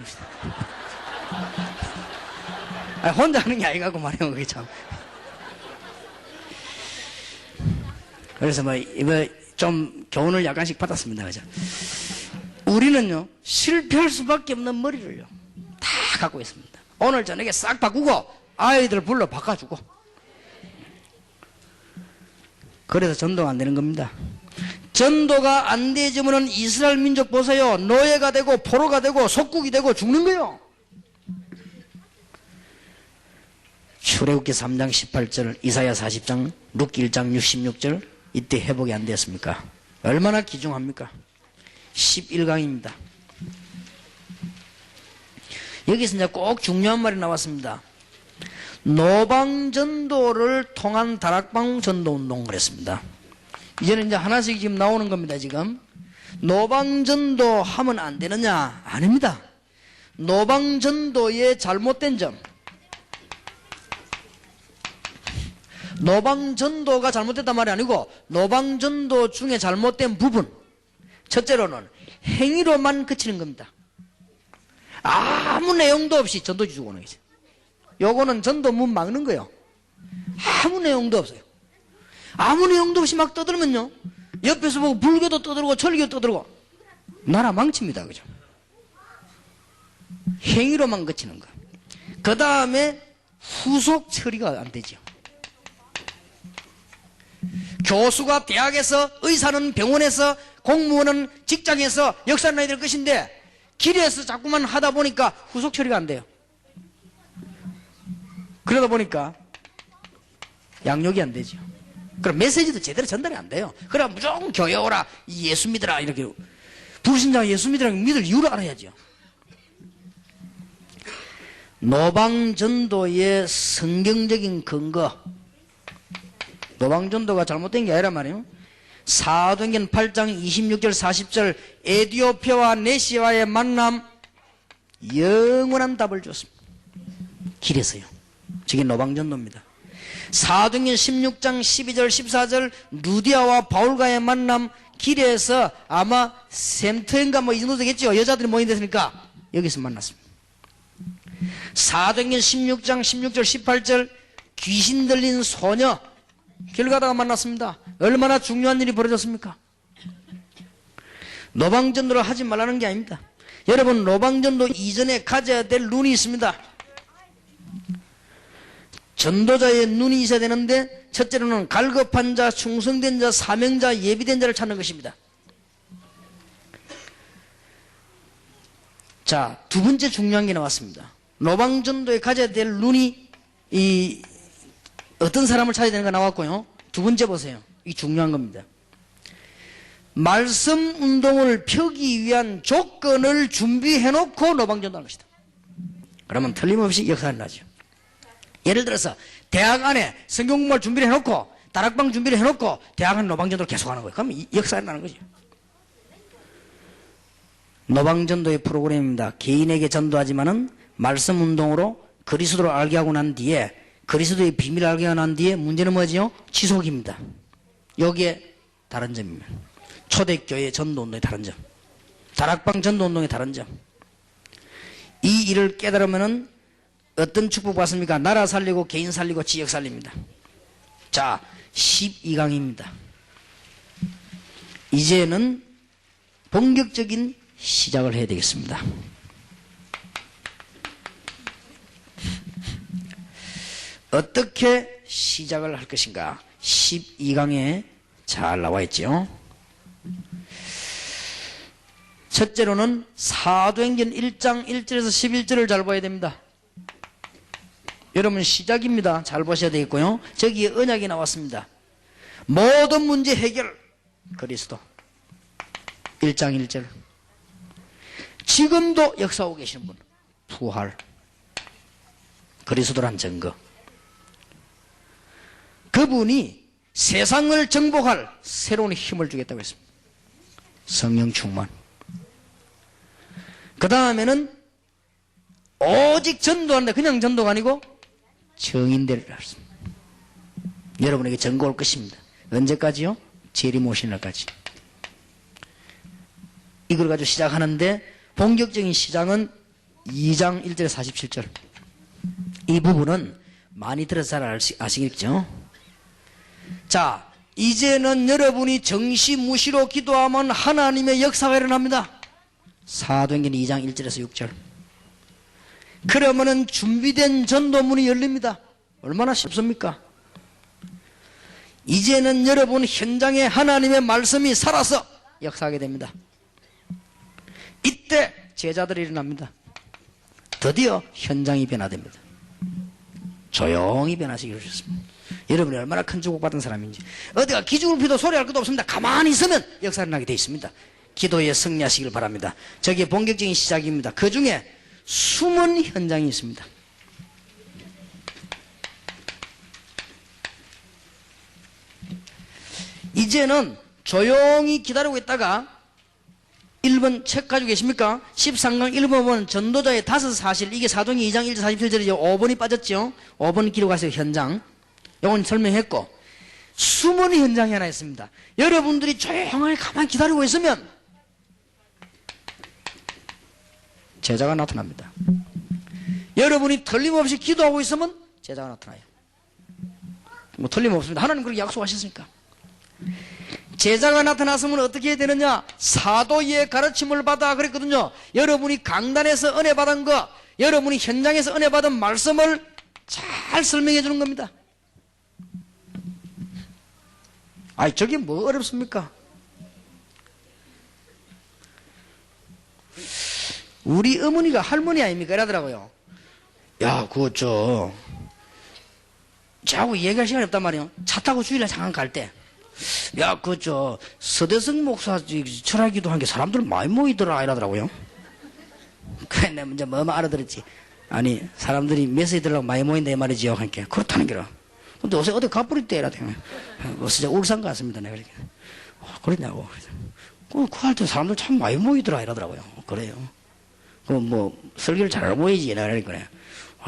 아, 혼자 하는 게 아니가고 말이야. 그게 참. 그래서 뭐 이거 좀 교훈을 약간씩 받았습니다. 그죠? 우리는요 실패할 수밖에 없는 머리를요 다 갖고 있습니다. 오늘 저녁에 싹 바꾸고 아이들 불러 바꿔주고, 그래서 전도가 안 되는 겁니다. 전도가 안 되지면은 이스라엘 민족 보세요. 노예가 되고 포로가 되고 속국이 되고 죽는 거예요. 출애굽기 3장 18절, 이사야 40장, 룻기 1장 66절, 이때 회복이 안 되었습니까? 얼마나 귀중합니까? 11강입니다. 여기서 이제 꼭 중요한 말이 나왔습니다. 노방전도를 통한 다락방 전도운동 그랬습니다. 이제는 이제 하나씩 지금 나오는 겁니다. 지금 노방전도 하면 안 되느냐? 아닙니다. 노방전도의 잘못된 점, 노방전도가 잘못됐단 말이 아니고 노방전도 중에 잘못된 부분, 첫째로는 행위로만 그치는 겁니다. 아무 내용도 없이 전도지 주고 오는 거죠. 요거는 전도 문 막는 거예요. 아무 내용도 없어요. 아무 내용도 없이 막 떠들면요, 옆에서 보고 불교도 떠들고 철교도 떠들고 나라 망칩니다. 그죠? 행위로만 그치는 거. 그 다음에 후속 처리가 안 되죠. 교수가 대학에서, 의사는 병원에서, 공무원은 직장에서 역사를 해야 될 것인데 길에서 자꾸만 하다 보니까 후속 처리가 안 돼요. 그러다 보니까 양육이 안 되죠. 그럼 메시지도 제대로 전달이 안 돼요. 그럼 무조건 교회 오라, 예수 믿으라, 이렇게. 불신자가 예수 믿으라 믿을 이유를 알아야죠. 노방전도의 성경적인 근거, 노방전도가 잘못된 게 아니란 말이에요. 사도행전 8장 26절 40절 에디오피아와 네시아와의 만남, 영원한 답을 줬습니다. 길에서요. 저게 노방전도입니다. 사도행전 16장 12절 14절 루디아와 바울과의 만남, 길에서 아마 샘터인가 뭐 이 정도 되겠죠. 여자들이 모인댔으니까 여기서 만났습니다. 사도행전 16장 16절 18절 귀신 들린 소녀, 길 가다가 만났습니다. 얼마나 중요한 일이 벌어졌습니까? 노방전도를 하지 말라는 게 아닙니다. 여러분, 노방전도 이전에 가져야 될 눈이 있습니다. 전도자의 눈이 있어야 되는데, 첫째로는 갈급한 자, 충성된 자, 사명자, 예비된 자를 찾는 것입니다. 자, 두 번째 중요한 게 나왔습니다. 노방전도에 가져야 될 눈이 어떤 사람을 찾아야 되는가 나왔고요. 두 번째 보세요. 이 중요한 겁니다. 말씀 운동을 펴기 위한 조건을 준비해놓고 노방전도하는 것이다. 그러면 틀림없이 역사가 나죠. 예를 들어서 대학 안에 성경 공부할 준비를 해놓고 다락방 준비를 해놓고 대학 안에 노방전도를 계속하는 거예요. 그러면 역사가 나는 거죠. 노방전도의 프로그램입니다. 개인에게 전도하지만은 말씀 운동으로 그리스도를 알게 하고 난 뒤에, 그리스도의 비밀을 알게 하고 난 뒤에 문제는 뭐지요? 지속입니다. 여기에 다른 점입니다. 초대교회 전도운동의 다른 점, 다락방 전도운동의 다른 점. 이 일을 깨달으면은 어떤 축복 받습니까? 나라 살리고 개인 살리고 지역 살립니다. 자, 12강입니다. 이제는 본격적인 시작을 해야 되겠습니다. 어떻게 시작을 할 것인가? 12강에 잘 나와 있죠. 첫째로는 사도행전 1장 1절에서 11절을 잘 봐야 됩니다. 여러분, 시작입니다. 잘 보셔야 되겠고요. 저기에 언약이 나왔습니다. 모든 문제 해결, 그리스도. 1장 1절. 지금도 역사하고 계시는 분, 부활, 그리스도란 증거. 그분이 세상을 정복할 새로운 힘을 주겠다고 했습니다. 성령 충만. 그 다음에는 오직 전도하는데 그냥 전도가 아니고 정인되리라 했습니다. 여러분에게 전거 올 것입니다. 언제까지요? 재림 오시는 날까지. 이걸 가지고 시작하는데 본격적인 시작은 2장 1절에 47절. 이 부분은 많이 들어서 잘 아시겠죠? 자, 이제는 여러분이 정시무시로 기도하면 하나님의 역사가 일어납니다. 사도행전 2장 1절에서 6절. 그러면은 준비된 전도문이 열립니다. 얼마나 쉽습니까? 이제는 여러분 현장에 하나님의 말씀이 살아서 역사하게 됩니다. 이때 제자들이 일어납니다. 드디어 현장이 변화됩니다. 조용히 변화시키고 있습니다. 여러분이 얼마나 큰 축복받은 사람인지. 어디가 기죽을 피도 소리할 것도 없습니다. 가만히 있으면 역사가 나게 되어 있습니다. 기도에 승리하시길 바랍니다. 저게 본격적인 시작입니다. 그 중에 숨은 현장이 있습니다. 이제는 조용히 기다리고 있다가 1번 책 가지고 계십니까? 13강 1번은 전도자의 다섯 사실, 이게 사도행전 2장 1절 47절이죠. 5번이 빠졌죠. 5번 기록하세요. 현장. 이건 설명했고, 숨은 현장이 하나 있습니다. 여러분들이 조용하게 가만히 기다리고 있으면 제자가 나타납니다. 여러분이 틀림없이 기도하고 있으면 제자가 나타나요. 뭐 틀림없습니다. 하나님 그렇게 약속하셨으니까. 제자가 나타났으면 어떻게 해야 되느냐? 사도의 가르침을 받아 그랬거든요. 여러분이 강단에서 은혜 받은 거, 여러분이 현장에서 은혜 받은 말씀을 잘 설명해 주는 겁니다. 아이, 저게 뭐 어렵습니까? 우리 어머니가 할머니 아닙니까? 이러더라고요. 야, 저하고 얘기할 시간이 없단 말이에요. 차 타고 주일날 잠깐 갈 때. 야, 서대성 목사 철학기도 한 게 사람들 많이 모이더라. 이러더라고요. 그래, 내가 이제 뭐 알아들었지. 아니, 사람들이 메시지들하고 많이 모인다, 이 말이지요. 하니까. 그렇다는 게라. 근데 요새 어디 가버릴 때, 이러더니. 어서 울산 갔습니다. 내가 이렇게. 그랬냐고. 그 할 때 사람들 참 많이 모이더라. 이러더라고요. 그래요. 설교를 잘 모이지. 내가 그러니까.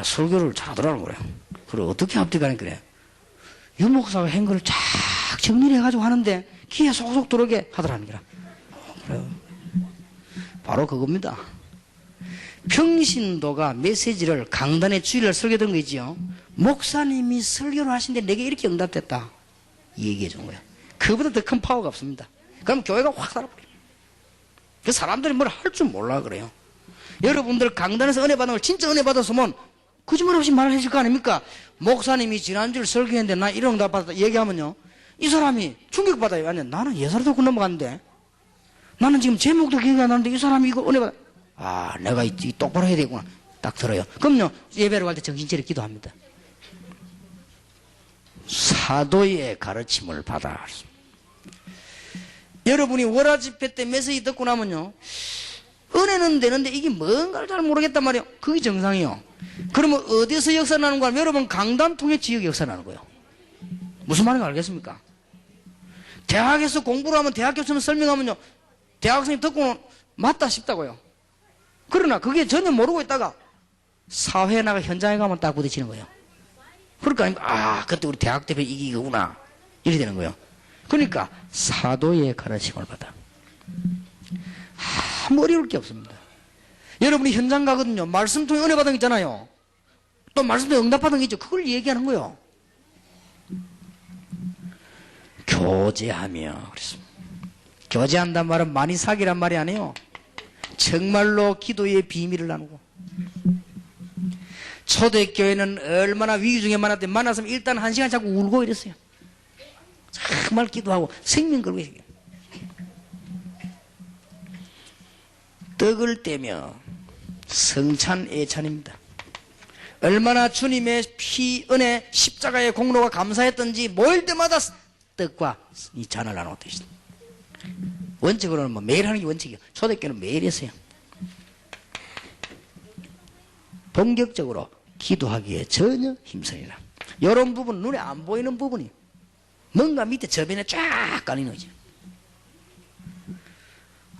설교를 잘하더라고 그래요. 그래, 어떻게 합득하는 그래. 유 목사가 한 걸 쫙 정리를 해가지고 하는데 귀에 속속 들어오게 하더라는 거라. 그래요. 바로 그겁니다. 평신도가 메시지를 강단에 주일날 설교된 거 있지요. 목사님이 설교를 하시는데 내게 이렇게 응답됐다. 이 얘기해 준 거야. 그보다 더 큰 파워가 없습니다. 그럼 교회가 확 살아버려요. 그 사람들이 뭘 할 줄 몰라 그래요. 여러분들 강단에서 은혜 받은 걸 진짜 은혜 받았으면 거짓말 없이 말을 해줄 거 아닙니까? 목사님이 지난주에 설교했는데 나 이런 응답 받았다 얘기하면요, 이 사람이 충격받아요. 아니, 나는 예사를 듣고 넘어갔는데, 나는 지금 제목도 기억이 안 나는데 이 사람이 이거 은혜 받아. 아, 내가 똑바로 해야 되구나. 딱 들어요. 그럼요, 예배를 갈 때 정신차려 기도합니다. 사도의 가르침을 받아. 여러분이 월화 집회 때 메시지 듣고 나면요, 은혜는 되는데 이게 뭔가를 잘 모르겠단 말이에요. 그게 정상이요. 그러면 어디서 역사 나는 거야? 여러분, 강단 통해 지역 역사 나는 거예요. 무슨 말인지 알겠습니까? 대학에서 공부를 하면 대학 교수님 설명하면요, 대학생이 듣고는 맞다 싶다고요. 그러나 그게 전혀 모르고 있다가 사회에 나가 현장에 가면 딱 부딪히는 거예요. 그러니까 그때 우리 대학 대표 이기구나 이렇게 되는 거예요. 그러니까 사도의 가르침을 받아. 아무 어려울 게 없습니다. 여러분이 현장 가거든요. 말씀 통해 은혜 받은 게 있잖아요. 또 말씀 통해 응답 받은 게 있죠. 그걸 얘기하는 거예요. 교제하며 그랬습니다. 교제한단 말은 많이 사귀란 말이 아니에요. 정말로 기도의 비밀을 나누고. 초대교회는 얼마나 위기 중에 만났대. 만났으면 일단 1시간 자꾸 울고 이랬어요. 정말 기도하고 생명 걸고 있어요. 떡을 떼며 성찬 애찬입니다. 얼마나 주님의 피, 은혜, 십자가의 공로가 감사했던지 모일 때마다 떡과 이 잔을 나누었다. 원칙으로는 매일 하는 게 원칙이에요. 초대교회는 매일 했어요. 본격적으로 기도하기에 전혀 힘쓰리라. 이런 부분, 눈에 안 보이는 부분이 뭔가 밑에 저변에 쫙 깔리는 거죠.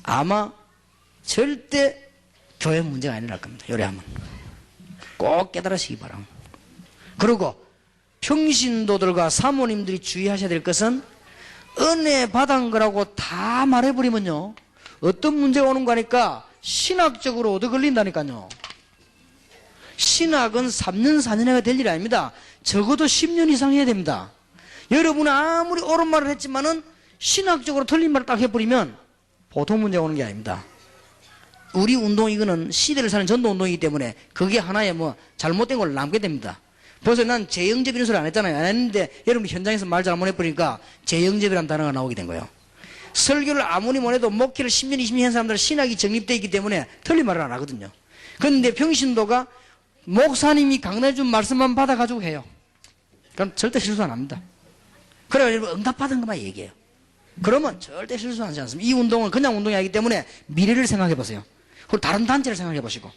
아마 절대 교회 문제가 안 일어날 겁니다. 요래하면 꼭 깨달으시기 바랍니다. 그리고 평신도들과 사모님들이 주의하셔야 될 것은, 은혜 받은 거라고 다 말해버리면요, 어떤 문제가 오는 거니까 신학적으로 얻어 걸린다니까요. 신학은 3년 4년에가 될 일이 아닙니다. 적어도 10년 이상 해야 됩니다. 여러분은 아무리 옳은 말을 했지만은 신학적으로 틀린 말을 딱 해버리면 보통 문제가 오는 게 아닙니다. 우리 운동, 이거는 시대를 사는 전도 운동이기 때문에 그게 하나의 잘못된 걸 남게 됩니다. 벌써 난 재영접 이런 소리 안 했잖아요. 안 했는데 여러분 현장에서 말 잘못 해버리니까 재영접이라는 단어가 나오게 된 거예요. 설교를 아무리 못해도 목회를 10년 20년 한 사람들은 신학이 정립되어 있기 때문에 틀린 말을 안 하거든요. 그런데 평신도가 목사님이 강단해 준 말씀만 받아가지고 해요. 그럼 절대 실수 안 합니다. 그래가지고 응답받은 것만 얘기해요. 그러면 절대 실수하지 않습니다. 이 운동은 그냥 운동이 아니기 때문에 미래를 생각해 보세요. 그리고 다른 단체를 생각해 보시고,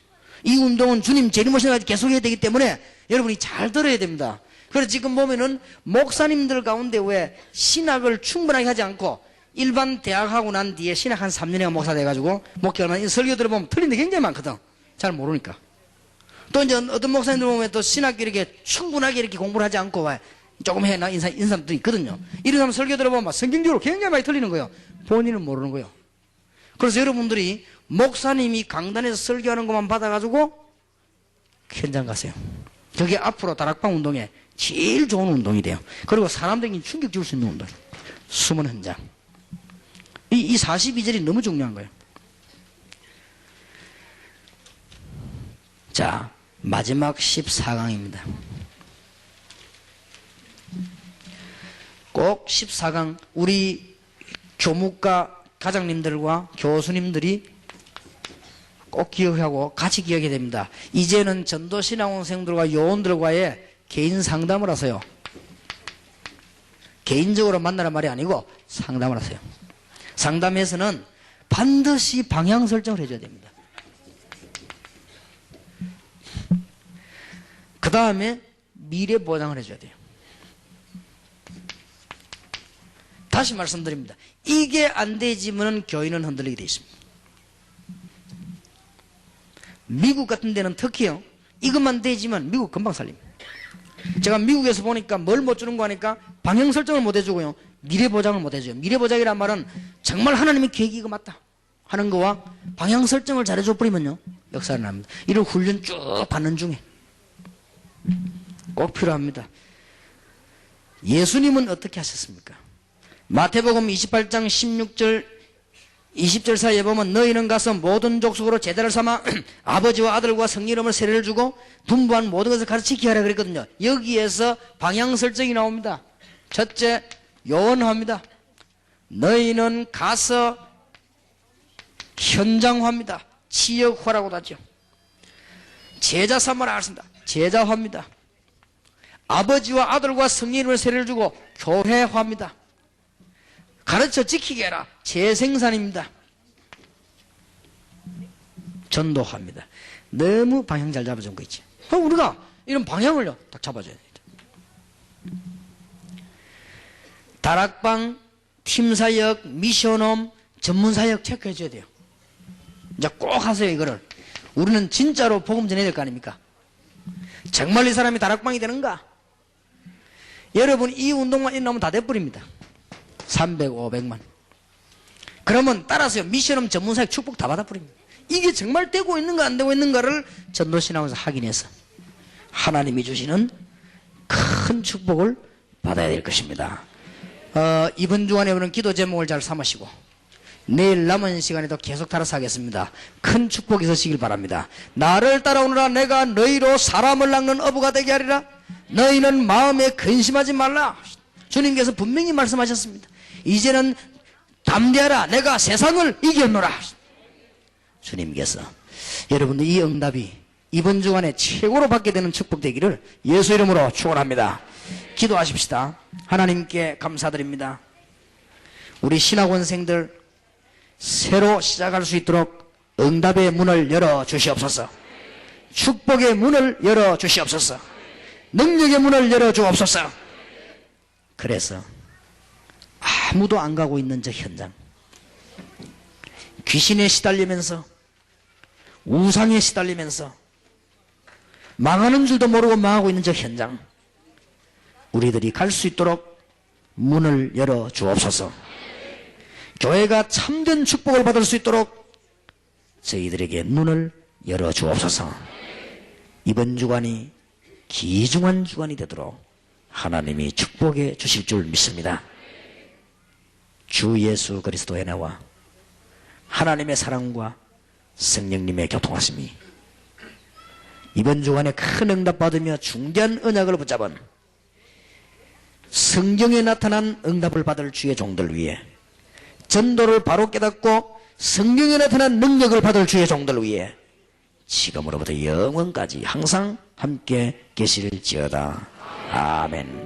이 운동은 주님 재림오시는 계속해야 되기 때문에 여러분이 잘 들어야 됩니다. 그래서 지금 보면은 목사님들 가운데 왜 신학을 충분하게 하지 않고 일반 대학하고 난 뒤에 신학 한 3년에 목사 돼가지고 목회하면 이 설교 들어보면 틀린 데 굉장히 많거든. 잘 모르니까. 또 이제 어떤 목사님들 보면 또 신학교 이렇게 충분하게 이렇게 공부를 하지 않고 와 조금 해나 인는 사람도 있거든요. 이런 사람 설교 들어보면 성경적으로 굉장히 많이 틀리는 거예요. 본인은 모르는 거예요. 그래서 여러분들이 목사님이 강단에서 설교하는 것만 받아가지고 현장 가세요. 그게 앞으로 다락방 운동에 제일 좋은 운동이 돼요. 그리고 사람들에게 충격 줄 수 있는 운동. 숨은 현장. 이 42절이 너무 중요한 거예요. 자, 마지막 14강입니다. 꼭 14강 우리 교무과 가장님들과 교수님들이 꼭 기억하고 같이 기억해야 됩니다. 이제는 전도신앙원생들과 요원들과의 개인 상담을 하세요. 개인적으로 만나란 말이 아니고 상담을 하세요. 상담에서는 반드시 방향 설정을 해줘야 됩니다. 그 다음에 미래 보장을 해줘야 돼요. 다시 말씀드립니다. 이게 안 되지면 교인은 흔들리게 되어 있습니다. 미국 같은 데는 특히요. 이것만 되지만 미국 금방 살립니다. 제가 미국에서 보니까 뭘 못 주는 거 하니까 방향 설정을 못 해주고요. 미래 보장을 못 해줘요. 미래 보장이란 말은 정말 하나님의 계획이 이거 맞다 하는 거와 방향 설정을 잘해줘 버리면요. 역사를 납니다. 이런 훈련 쭉 받는 중에 꼭 필요합니다. 예수님은 어떻게 하셨습니까? 마태복음 28장 16절 20절 사이에 보면 너희는 가서 모든 족속으로 제자를 삼아 아버지와 아들과 성령 이름을 세례를 주고 분부한 모든 것을 가르치게 하라 그랬거든요. 여기에서 방향 설정이 나옵니다. 첫째, 요원화입니다. 너희는 가서 현장화입니다. 지역화라고도 하죠. 제자 삼아라 하셨습니다. 제자화입니다. 아버지와 아들과 성령 이름을 세례를 주고 교회화입니다. 가르쳐 지키게 해라. 재생산입니다. 전도합니다. 너무 방향 잘 잡아준 거 있지. 우리가 이런 방향을요, 딱 잡아줘야 됩니다. 다락방, 팀사역, 미션홈, 전문사역 체크해줘야 돼요. 이제 꼭 하세요, 이거를. 우리는 진짜로 복음 전해야 될 거 아닙니까? 정말 이 사람이 다락방이 되는가? 여러분, 이 운동만 일어나면 다 돼버립니다. 300, 500만. 그러면 따라서요, 미션홈 전문사역 축복 다 받아버립니다. 이게 정말 되고 있는가 안 되고 있는가를 전도신앙에서 확인해서 하나님이 주시는 큰 축복을 받아야 될 것입니다. 이번 주간에 우리는 기도 제목을 잘 삼으시고 내일 남은 시간에도 계속 따라서 하겠습니다. 큰 축복이 있으시길 바랍니다. 나를 따라오느라 내가 너희로 사람을 낚는 어부가 되게 하리라. 너희는 마음에 근심하지 말라. 주님께서 분명히 말씀하셨습니다. 이제는 담대하라. 내가 세상을 이겼노라. 주님께서 여러분들 이 응답이 이번 주간에 최고로 받게 되는 축복 되기를 예수 이름으로 축원합니다. 기도하십시다. 하나님께 감사드립니다. 우리 신학원생들 새로 시작할 수 있도록 응답의 문을 열어 주시옵소서. 축복의 문을 열어 주시옵소서. 능력의 문을 열어 주옵소서. 그래서 아무도 안 가고 있는 저 현장, 귀신에 시달리면서 우상에 시달리면서 망하는 줄도 모르고 망하고 있는 저 현장, 우리들이 갈 수 있도록 문을 열어 주옵소서. 교회가 참된 축복을 받을 수 있도록 저희들에게 문을 열어 주옵소서. 이번 주간이 귀중한 주간이 되도록 하나님이 축복해 주실 줄 믿습니다. 주 예수 그리스도의 은혜와 하나님의 사랑과 성령님의 교통하심이 이번 주간에 큰 응답 받으며 중대한 언약을 붙잡은 성경에 나타난 응답을 받을 주의 종들 위해, 전도를 바로 깨닫고 성경에 나타난 능력을 받을 주의 종들 위해 지금으로부터 영원까지 항상 함께 계실지어다. 아멘.